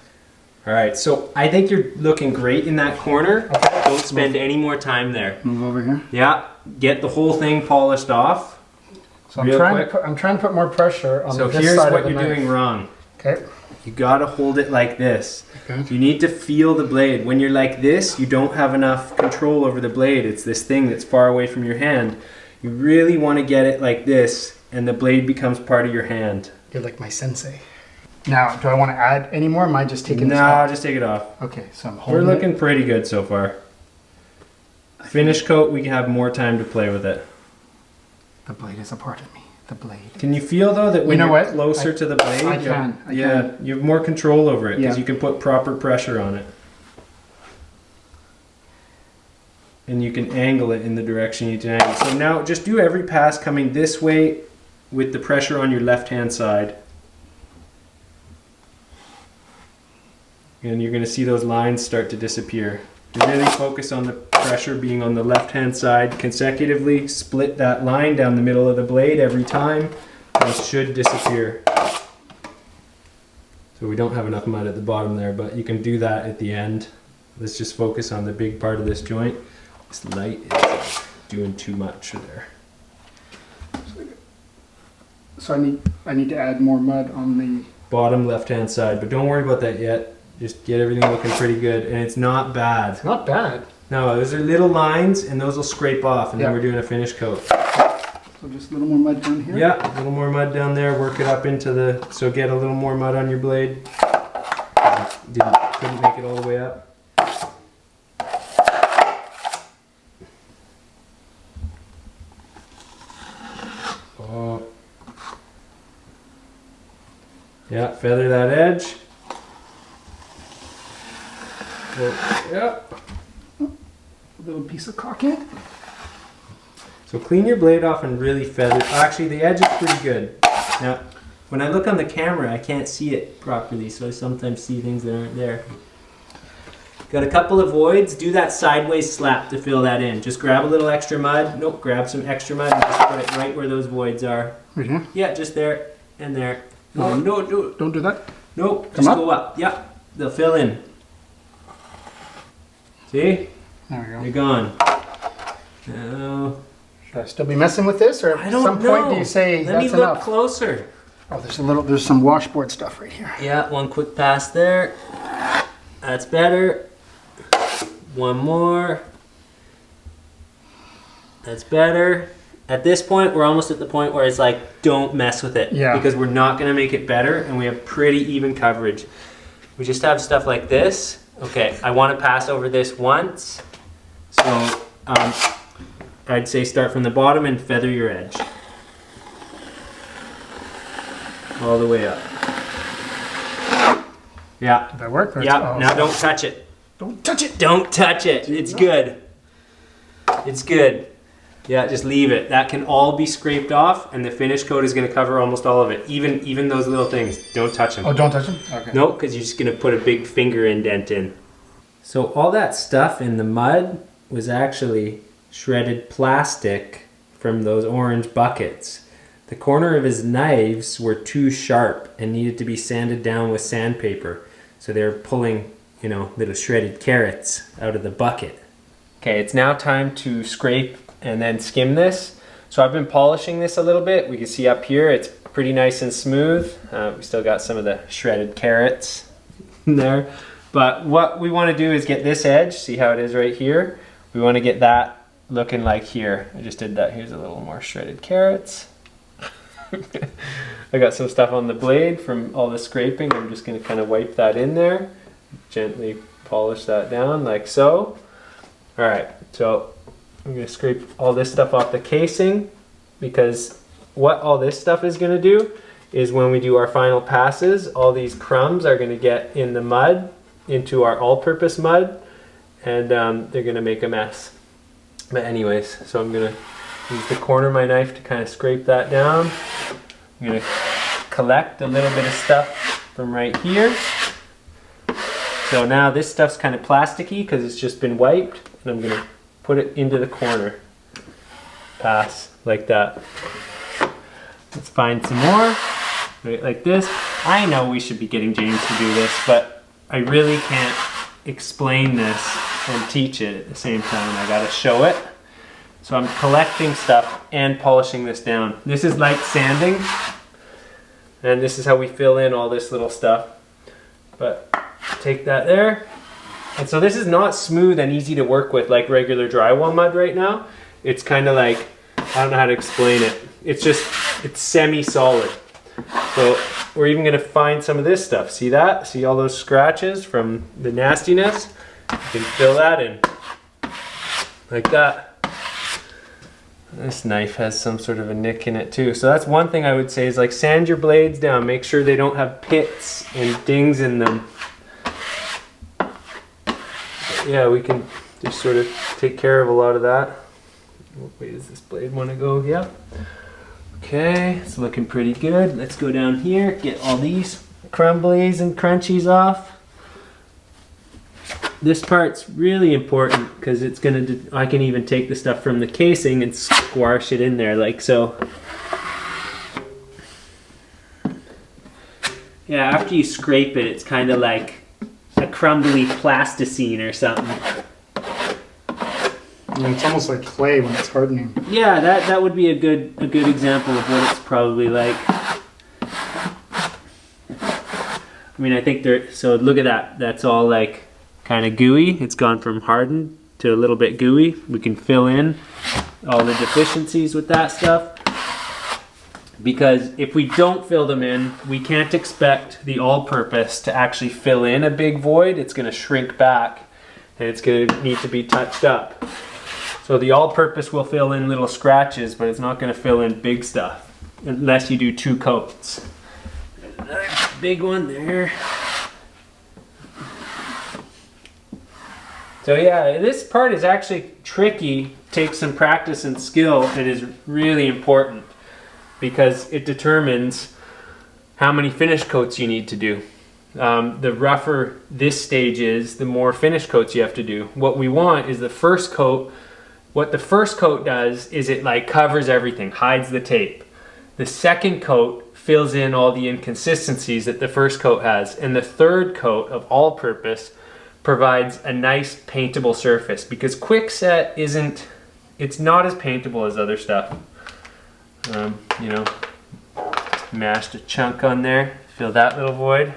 All right, so I think you're looking great in that corner. Okay. Don't spend any more time there. Move over here. Yeah, get the whole thing polished off. So I'm trying to put more pressure on this side of the knife. So here's what you're doing wrong. Okay. You gotta hold it like this. Okay. You need to feel the blade. When you're like this, you don't have enough control over the blade. It's this thing that's far away from your hand. You really want to get it like this, and the blade becomes part of your hand. You're like my sensei. Now, do I want to add any more? Am I just taking this off? off? No, just take it off. Okay, so I'm holding We're looking pretty good so far. Finish coat, we can have more time to play with it. The blade is a part of me. The blade. Can you feel though that when you're closer to the blade, I can. You have more control over it because Yeah. you can put proper pressure on it. And you can angle it in the direction you need to angle. So now just do every pass coming this way with the pressure on your left-hand side. And you're going to see those lines start to disappear. Really focus on the pressure being on the left-hand side consecutively. Split that line down the middle of the blade every time. And it should disappear. So we don't have enough mud at the bottom there, but you can do that at the end. Let's just focus on the big part of this joint. This light is doing too much there. So I need to add more mud on the bottom left-hand side, but don't worry about that yet. Just get everything looking pretty good, and it's not bad. It's not bad. No, those are little lines, and those will scrape off, and then we're doing a finish coat. So just a little more mud down here? Yeah, a little more mud down there. Work it up into the... So get a little more mud on your blade. Couldn't make it all the way up. Yeah, feather that edge. Yeah. A little piece of caulking. So clean your blade off and really feather. Actually, the edge is pretty good. Now, when I look on the camera, I can't see it properly, so I sometimes see things that aren't there. Got a couple of voids. Do that sideways slap to fill that in. Just grab a little extra mud. Nope, grab some extra mud and just put it right where those voids are. Right here? Yeah, just there and there. No, no. Don't do that. Nope, Come just up? go up. Yeah, they'll fill in. See? There we go. They're gone. Now, Should I still be messing with this, or I at don't some know. point do you say Let me that's look enough? closer. Oh, there's some washboard stuff right here. Yeah, one quick pass there. That's better. One more. That's better. At this point, we're almost at the point where it's like, don't mess with it. Yeah. Because we're not going to make it better, and we have pretty even coverage. We just have stuff like this. Okay, I want to pass over this once. So, I'd say start from the bottom and feather your edge. All the way up. Yeah. Did that work? Or Yeah, oh, now don't touch it. don't touch it. Don't touch it. It's good. It's good. Yeah, just leave it. That can all be scraped off, and the finish coat is going to cover almost all of it. Even those little things. Don't touch them. Oh, don't touch them? Okay. No, because you're just going to put a big finger indent in. So all that stuff in the mud was actually shredded plastic from those orange buckets. The corner of his knives were too sharp and needed to be sanded down with sandpaper. So they were pulling, little shredded carrots out of the bucket. Okay, it's now time to scrape and then skim this. So I've been polishing this a little bit. We can see up here it's pretty nice and smooth. We still got some of the shredded carrots in there. But what we want to do is get this edge, see how it is right here? We want to get that looking like here. I just did that. Here's a little more shredded carrots. I got some stuff on the blade from all the scraping. I'm just going to kind of wipe that in there. Gently polish that down like so. Alright, so I'm going to scrape all this stuff off the casing, because what all this stuff is going to do is when we do our final passes, all these crumbs are going to get in the mud, into our all-purpose mud, and they're going to make a mess. But anyways, so I'm going to use the corner of my knife to kind of scrape that down. I'm going to collect a little bit of stuff from right here. So now this stuff's kind of plasticky because it's just been wiped, and I'm going to put it into the corner. Pass like that. Let's find some more. Right, like this. I know we should be getting James to do this, but I really can't explain this and teach it at the same time. I gotta show it. So I'm collecting stuff and polishing this down. This is like sanding, and this is how we fill in all this little stuff. But take that there. And so this is not smooth and easy to work with like regular drywall mud right now. It's kind of like, I don't know how to explain it. It's semi-solid. So we're even gonna find some of this stuff. See that? See all those scratches from the nastiness? You can fill that in. Like that. This knife has some sort of a nick in it too. So that's one thing I would say is like sand your blades down. Make sure they don't have pits and dings in them. But yeah, we can just sort of take care of a lot of that. What way does this blade want to go? Yeah. Okay, it's looking pretty good. Let's go down here, get all these crumblies and crunchies off. This part's really important because it's gonna, I can even take the stuff from the casing and squash it in there like so. Yeah, after you scrape it, it's kind of like a crumbly plasticine or something. And it's almost like clay when it's hardening. Yeah, that would be a good example of what it's probably like. I mean, I think so look at that. That's all like kind of gooey. It's gone from hardened to a little bit gooey. We can fill in all the deficiencies with that stuff. Because if we don't fill them in, we can't expect the all-purpose to actually fill in a big void. It's going to shrink back and it's going to need to be touched up. So the all-purpose will fill in little scratches, but it's not going to fill in big stuff unless you do 2 coats. big one there. So yeah, this part is actually tricky, takes some practice and skill, and is really important because it determines how many finish coats you need to do. The rougher this stage is, the more finish coats you have to do. What we want is the first coat. What the first coat does is it like covers everything, hides the tape. The second coat fills in all the inconsistencies that the first coat has. And the third coat of all-purpose provides a nice paintable surface, because quickset it's not as paintable as other stuff. You know, mashed a chunk on there, fill that little void.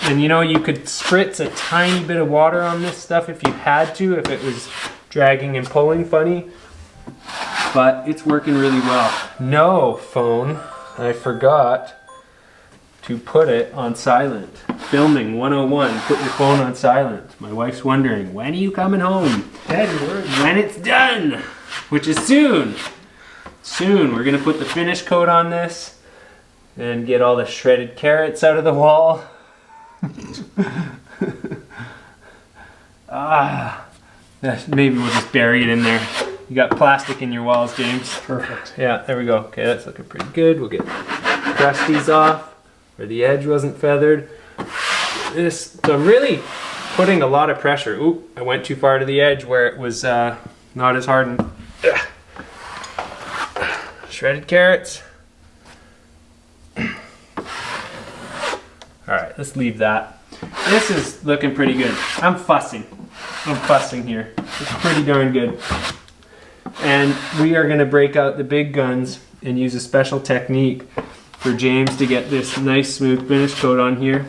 And you know, you could spritz a tiny bit of water on this stuff if you had to, if it was dragging and pulling funny, but it's working really well. No, phone, I forgot to put it on silent. Filming 101, put your phone on silent. My wife's wondering, when are you coming home? When it's done, which is soon. Soon, we're gonna put the finish coat on this and get all the shredded carrots out of the wall. Maybe we'll just bury it in there. You got plastic in your walls, James. Perfect. Yeah, there we go. Okay, that's looking pretty good. We'll get crusties off where the edge wasn't feathered. So I'm really putting a lot of pressure. Oop, I went too far to the edge where it was not as hardened. Shredded carrots. All right, let's leave that. This is looking pretty good. I'm fussing here. It's pretty darn good. And we are gonna break out the big guns and use a special technique for James to get this nice smooth finish coat on here.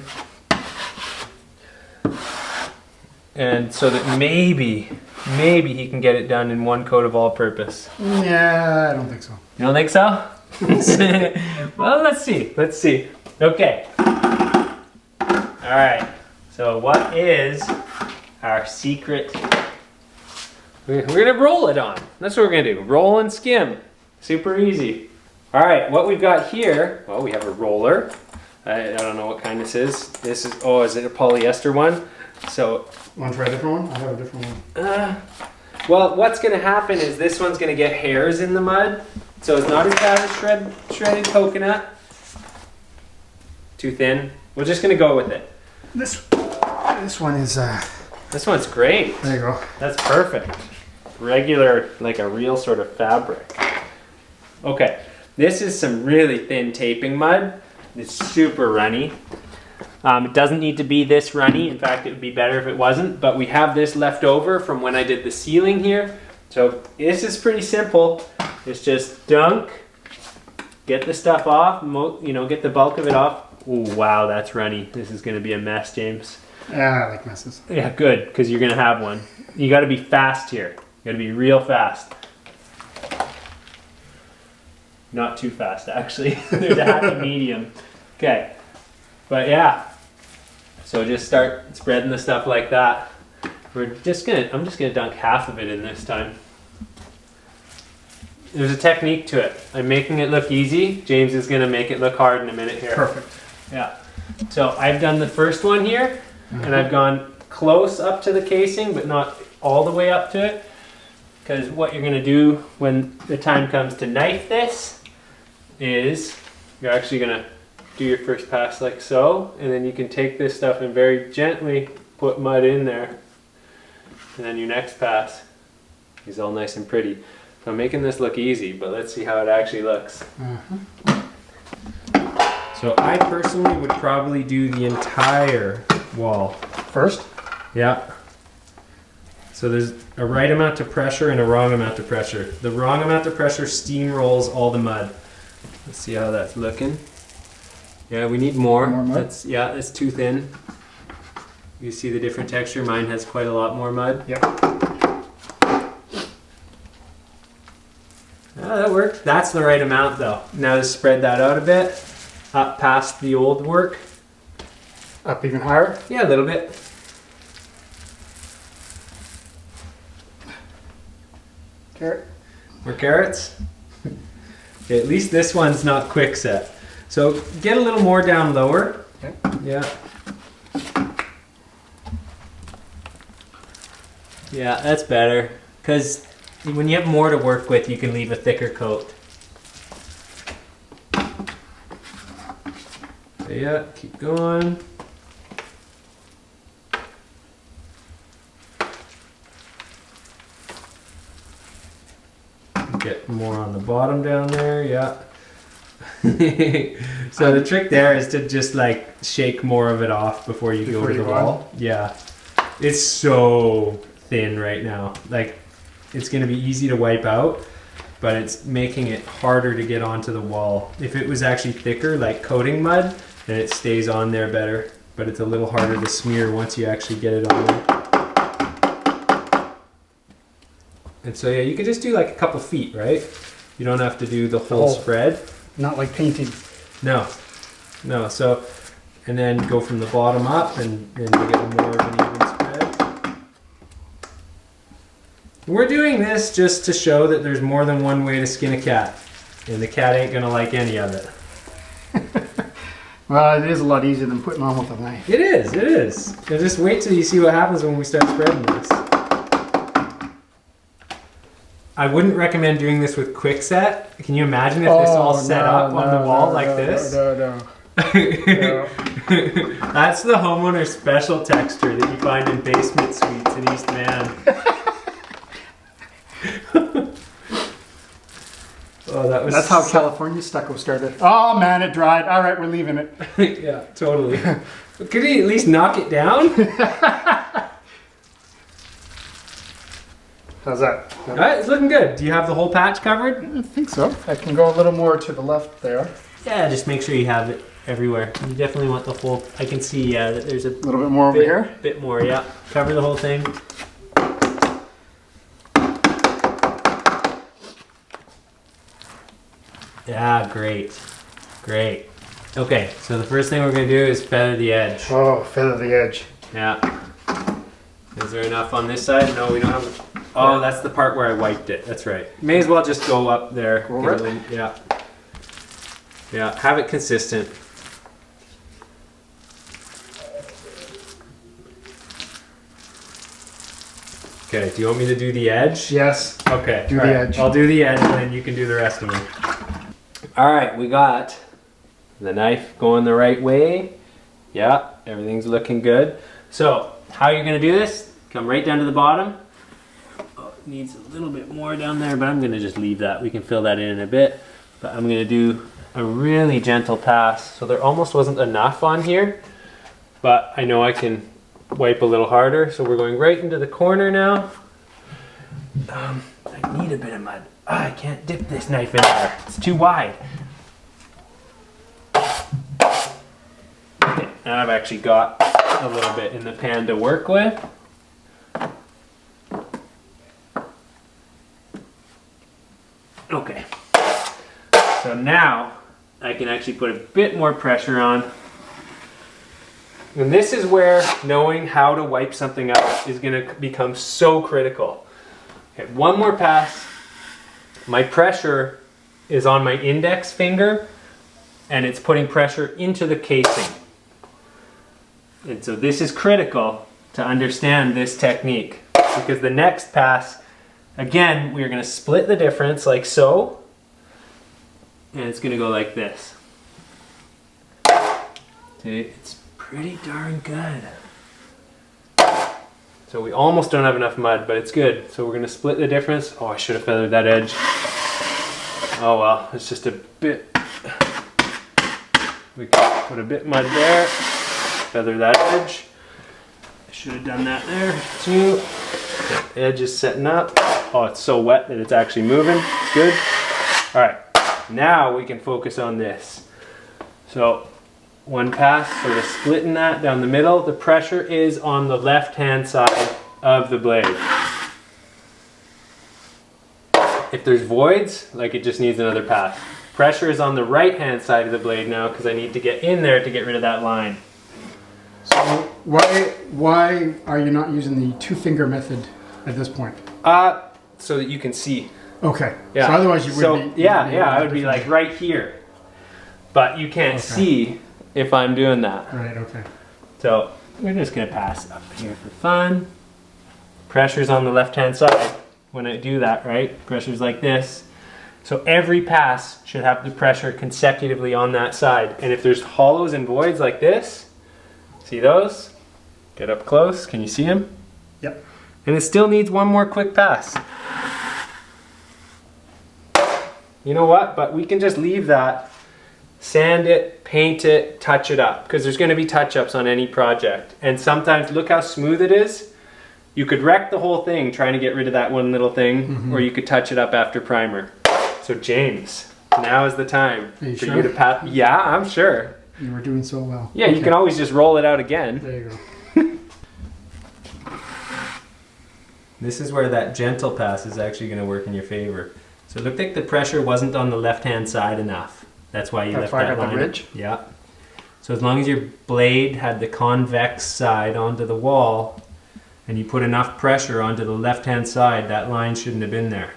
And so that maybe he can get it done in one coat of all-purpose. Yeah, I don't think so. You don't think so? Well, let's see. Okay. All right. So what is our secret? We're gonna roll it on. That's what we're gonna do. Roll and skim. Super easy. All right, what we've got here, well, we have a roller. I don't know what kind this is. This is, oh, is it a polyester one? So. Want to try a different one? I have a different one. Well, what's gonna happen is this one's gonna get hairs in the mud. So it's not as bad as shredded coconut. Too thin. We're just gonna go with it. This one is, This one's great. there you go. That's perfect. Regular, like a real sort of fabric. Okay, this is some really thin taping mud. It's super runny. It doesn't need to be this runny. In fact, it would be better if it wasn't, but we have this left over from when I did the ceiling here. So this is pretty simple. It's just dunk, get the stuff off, you know, get the bulk of it off. Oh, wow, that's runny. This is gonna be a mess, James. Yeah, I like messes. Yeah, good, because you're gonna have one. You gotta be fast here. You gotta be real fast. Not too fast, actually. There's a happy medium. Okay, but yeah. So just start spreading the stuff like that. I'm just gonna dunk half of it in this time. There's a technique to it. I'm making it look easy. James is gonna make it look hard in a minute here. Perfect. Yeah. So I've done the first one here, and I've gone close up to the casing, but not all the way up to it. Because what you're gonna do when the time comes to knife this is you're actually gonna do your first pass like so, and then you can take this stuff and very gently put mud in there. And then your next pass is all nice and pretty. So I'm making this look easy, but let's see how it actually looks. So I personally would probably do the entire wall. First? Yeah. So there's a right amount of pressure and a wrong amount of pressure. The wrong amount of pressure steamrolls all the mud. Let's see how that's looking. Yeah, we need more. More mud? That's too thin. You see the different texture? Mine has quite a lot more mud. Yep. Oh, that worked. That's the right amount though. Now to spread that out a bit, up past the old work. Up even higher? Yeah, a little bit. Carrot? More carrots? Okay, at least this one's not quick set. So get a little more down lower. Okay. Yeah. Yeah, that's better. Because when you have more to work with, you can leave a thicker coat. So yeah, keep going. Get more on the bottom down there, yeah. So the trick there is to just like shake more of it off before you go to the wall. Yeah. It's so thin right now. Like it's gonna be easy to wipe out, but it's making it harder to get onto the wall. If it was actually thicker, like coating mud, then it stays on there better, but it's a little harder to smear once you actually get it on there. And so yeah, you can just do like a couple feet, right? You don't have to do the whole spread. Not like painting. No, no. So, and then go from the bottom up, and you get more of an even spread. We're doing this just to show that there's more than one way to skin a cat, and the cat ain't gonna like any of it. Well, it is a lot easier than putting on with a knife. It is, it is. And just wait till you see what happens when we start spreading this. I wouldn't recommend doing this with quickset. Can you imagine if this all set up on the wall like this? No. That's the homeowner special texture that you find in basement suites in East Van. Oh, that's how California stucco started. Oh man, it dried. All right, we're leaving it. Yeah, totally. Could he at least knock it down? How's that? All right, it's looking good. Do you have the whole patch covered? I think so. I can go a little more to the left there. Yeah, just make sure you have it everywhere. You definitely want the whole. I can see that there's a little bit more over here. Bit more, yeah. Cover the whole thing. Yeah, great. Great. Okay, so the first thing we're going to do is feather the edge. Oh, feather the edge. Yeah. Is there enough on this side? No, we don't have. Oh, that's the part where I wiped it. That's right. May as well just go up there. Yeah. Yeah, have it consistent. Okay, do you want me to do the edge? Yes. Okay. Do the edge. I'll do the edge and then you can do the rest of it. All right, we got the knife going the right way. Yeah, everything's looking good. So, how you're gonna do this? Come right down to the bottom. Oh, it needs a little bit more down there, but I'm gonna just leave that. We can fill that in a bit. But I'm gonna do a really gentle pass. So there almost wasn't enough on here, but I know I can wipe a little harder. So we're going right into the corner now. I need a bit of mud. I can't dip this knife in there. It's too wide. Okay, now I've actually got a little bit in the pan to work with. Okay. So now I can actually put a bit more pressure on. And this is where knowing how to wipe something out is going to become so critical. Okay, one more pass. My pressure is on my index finger and it's putting pressure into the casing. And so this is critical to understand this technique, because the next pass, again, we're going to split the difference like so, and it's going to go like this. See, it's pretty darn good. So we almost don't have enough mud, but it's good. So we're going to split the difference. Oh, I should have feathered that edge. Oh well, it's just a bit. We can put a bit mud there, feather that edge. I should have done that there too. The edge is setting up. Oh, it's so wet that it's actually moving. It's good. All right, now we can focus on this. So one pass, sort of splitting that down the middle. The pressure is on the left-hand side of the blade. If there's voids, like it just needs another pass. Pressure is on the right-hand side of the blade now because I need to get in there to get rid of that line. So why are you not using the two-finger method at this point? So that you can see. Okay. Yeah. So otherwise you would be. Yeah, I would be like right here. but you can't see if I'm doing that. Right, okay. So we're just gonna pass up here for fun. Pressure's on the left-hand side when I do that, right? Pressure's like this. So every pass should have the pressure consecutively on that side. And if there's hollows and voids like this, see those? Get up close, can you see them? Yep. And it still needs one more quick pass. You know what? But we can just leave that, sand it, paint it, touch it up, because there's going to be touch-ups on any project. And sometimes, look how smooth it is. You could wreck the whole thing trying to get rid of that one little thing, or you could touch it up after primer. So James, now is the time for you to pass. Yeah, I'm sure. You were doing so well. Yeah, you can always just roll it out again. There you go. This is where that gentle pass is actually going to work in your favor. So it looked like the pressure wasn't on the left-hand side enough. That's why you left that line. The ridge? Yeah. So as long as your blade had the convex side onto the wall, and you put enough pressure onto the left-hand side, that line shouldn't have been there.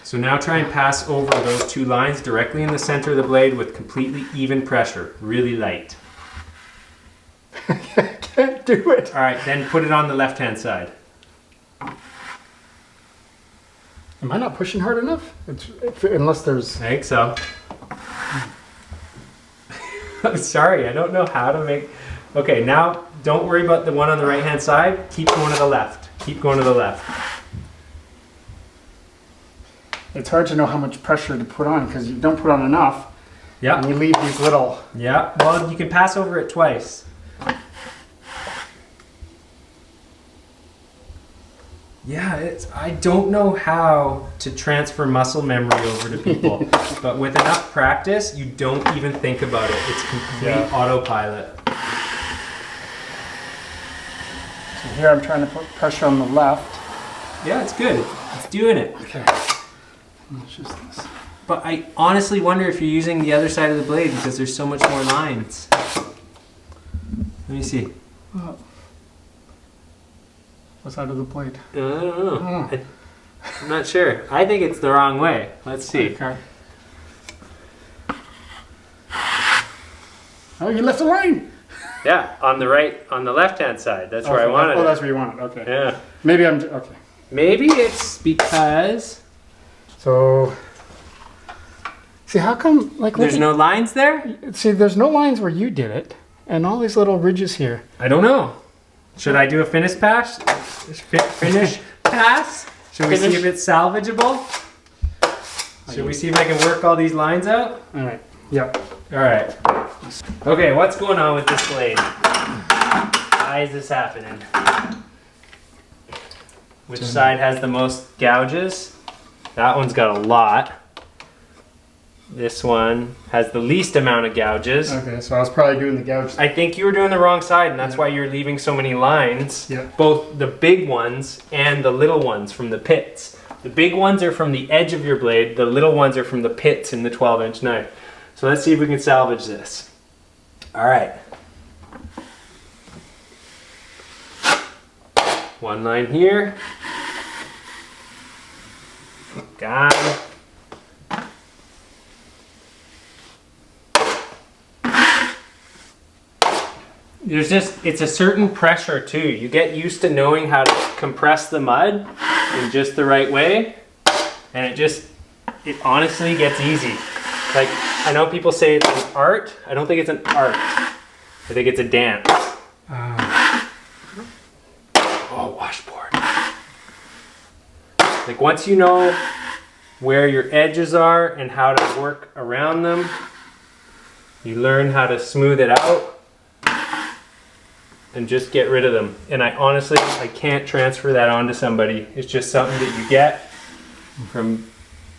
So now try and pass over those two lines directly in the center of the blade with completely even pressure, really light. I can't do it. All right, then put it on the left-hand side. Am I not pushing hard enough? Unless there's... I think so. I'm sorry, I don't know how to make... Okay, now don't worry about the one on the right-hand side. Keep going to the left. Keep going to the left. It's hard to know how much pressure to put on because you don't put on enough. Yeah. And you leave these little... Yeah, well, you can pass over it twice. Yeah, I don't know how to transfer muscle memory over to people, but with enough practice, you don't even think about it. It's complete autopilot. So here I'm trying to put pressure on the left. Yeah, it's good. It's doing it. Okay. It's just this. But I honestly wonder if you're using the other side of the blade because there's so much more lines. Let me see. What side of the blade? I don't know. I'm not sure. I think it's the wrong way. Let's see. Okay. Oh, you left a line. Yeah, on the right, on the left-hand side. That's where I wanted it. Oh, that's where you want it. Okay. Yeah. Maybe I'm... Okay. Maybe it's because... So... See, how come... Like, there's no lines there? See, there's no lines where you did it. And all these little ridges here. I don't know. Should I do a finish pass? Finish pass? Should we see if it's salvageable? Should we see if I can work all these lines out? All right. Yep. All right. Okay, what's going on with this blade? Why is this happening? Which side has the most gouges? That one's got a lot. This one has the least amount of gouges. Okay, so I was probably doing the gouge. I think you were doing the wrong side, and that's why you're leaving so many lines. Yeah. Both the big ones and the little ones from the pits. The big ones are from the edge of your blade. The little ones are from the pits in the 12-inch knife. So let's see if we can salvage this. All right. One line here. Got it. It's a certain pressure too. You get used to knowing how to compress the mud in just the right way, and it honestly gets easy. Like, I know people say it's an art. I don't think it's an art. I think it's a dance. Oh, washboard. Like, once you know where your edges are and how to work around them, you learn how to smooth it out and just get rid of them. And I can't transfer that onto somebody. It's just something that you get from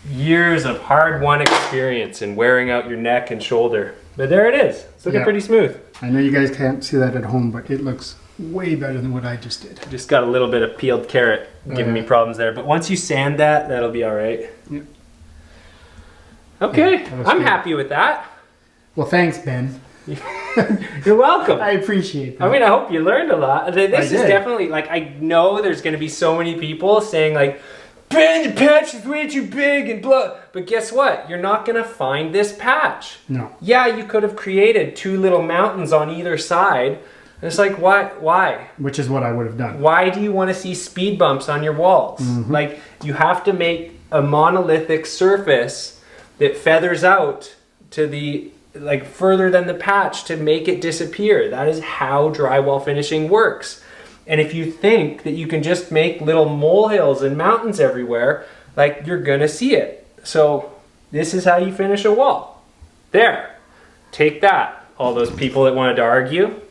years of hard-won experience and wearing out your neck and shoulder. But there it is. It's looking pretty smooth. I know you guys can't see that at home, but it looks way better than what I just did. Just got a little bit of peeled carrot giving me problems there. But once you sand that, that'll be all right. Yep. Okay, Yeah, I'm good. happy with that. Well, thanks, Ben. You're welcome. I appreciate that. I mean, I hope you learned a lot. This is did. definitely, like, I know there's going to be so many people saying, like, Ben, the patch is way too big and blah. But guess what? You're not gonna find this patch. No. Yeah, you could have created 2 little mountains on either side. And it's like, why? Which is what I would have done. Why do you want to see speed bumps on your walls? Like, you have to make a monolithic surface that feathers out to the, like, further than the patch to make it disappear. That is how drywall finishing works. And if you think that you can just make little molehills and mountains everywhere, like, you're gonna see it. So this is how you finish a wall. There, take that, all those people that wanted to argue.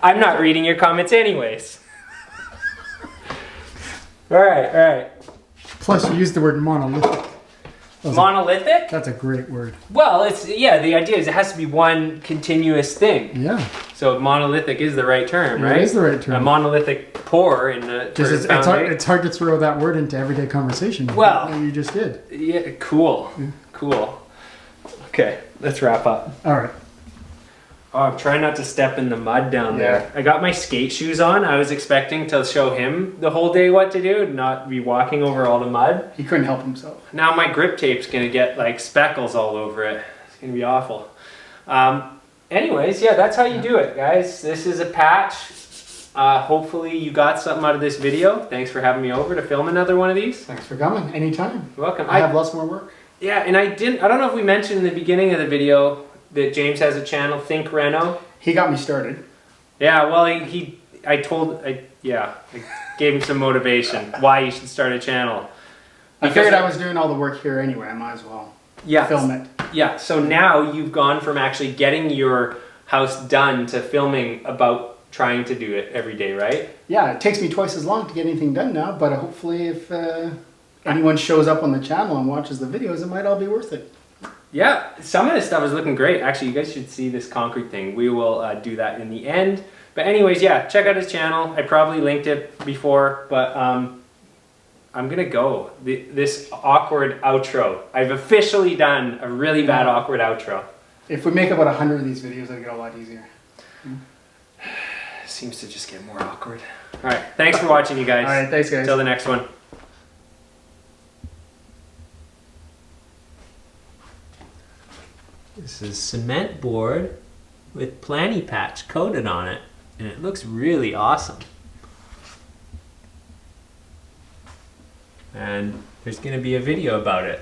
I'm not reading your comments anyways. All right. Plus, you used the word monolithic. Monolithic? That's a great word. Well, the idea is it has to be one continuous thing. Yeah. So monolithic is the right term, right? It is the right term. A monolithic pour in the it's hard to throw that word into everyday conversation. Well, you just did. Yeah, cool. Okay, let's wrap up. All right. Oh, I'm trying not to step in the mud down there. I got my skate shoes on. I was expecting to show him the whole day what to do, not be walking over all the mud. He couldn't help himself. Now my grip tape's gonna get like speckles all over it. It's gonna be awful. Anyways, yeah, that's how you do it, guys. This is a patch. Hopefully you got something out of this video. Thanks for having me over to film another one of these. Thanks for coming. Anytime. You're welcome. I have lots more work. Yeah, and I don't know if we mentioned in the beginning of the video that James has a channel, Think Reno. He got me started. Yeah, well, I gave him some motivation why you should start a channel. I figured I was doing all the work here anyway. I might as well film it. Yeah, so now you've gone from actually getting your house done to filming about trying to do it every day, right? Yeah, it takes me twice as long to get anything done now, but hopefully if anyone shows up on the channel and watches the videos, it might all be worth it. Yeah, some of this stuff is looking great. Actually, you guys should see this concrete thing. We will do that in the end. But anyways, yeah, check out his channel. I probably linked it before, but I'm gonna go. This awkward outro. I've officially done a really bad awkward outro. If we make about 100 of these videos, it'll get a lot easier. Seems to just get more awkward. All right, thanks for watching, you guys. All right, thanks, guys. Until the next one. This is cement board with planty patch coated on it, and it looks really awesome. And there's going to be a video about it.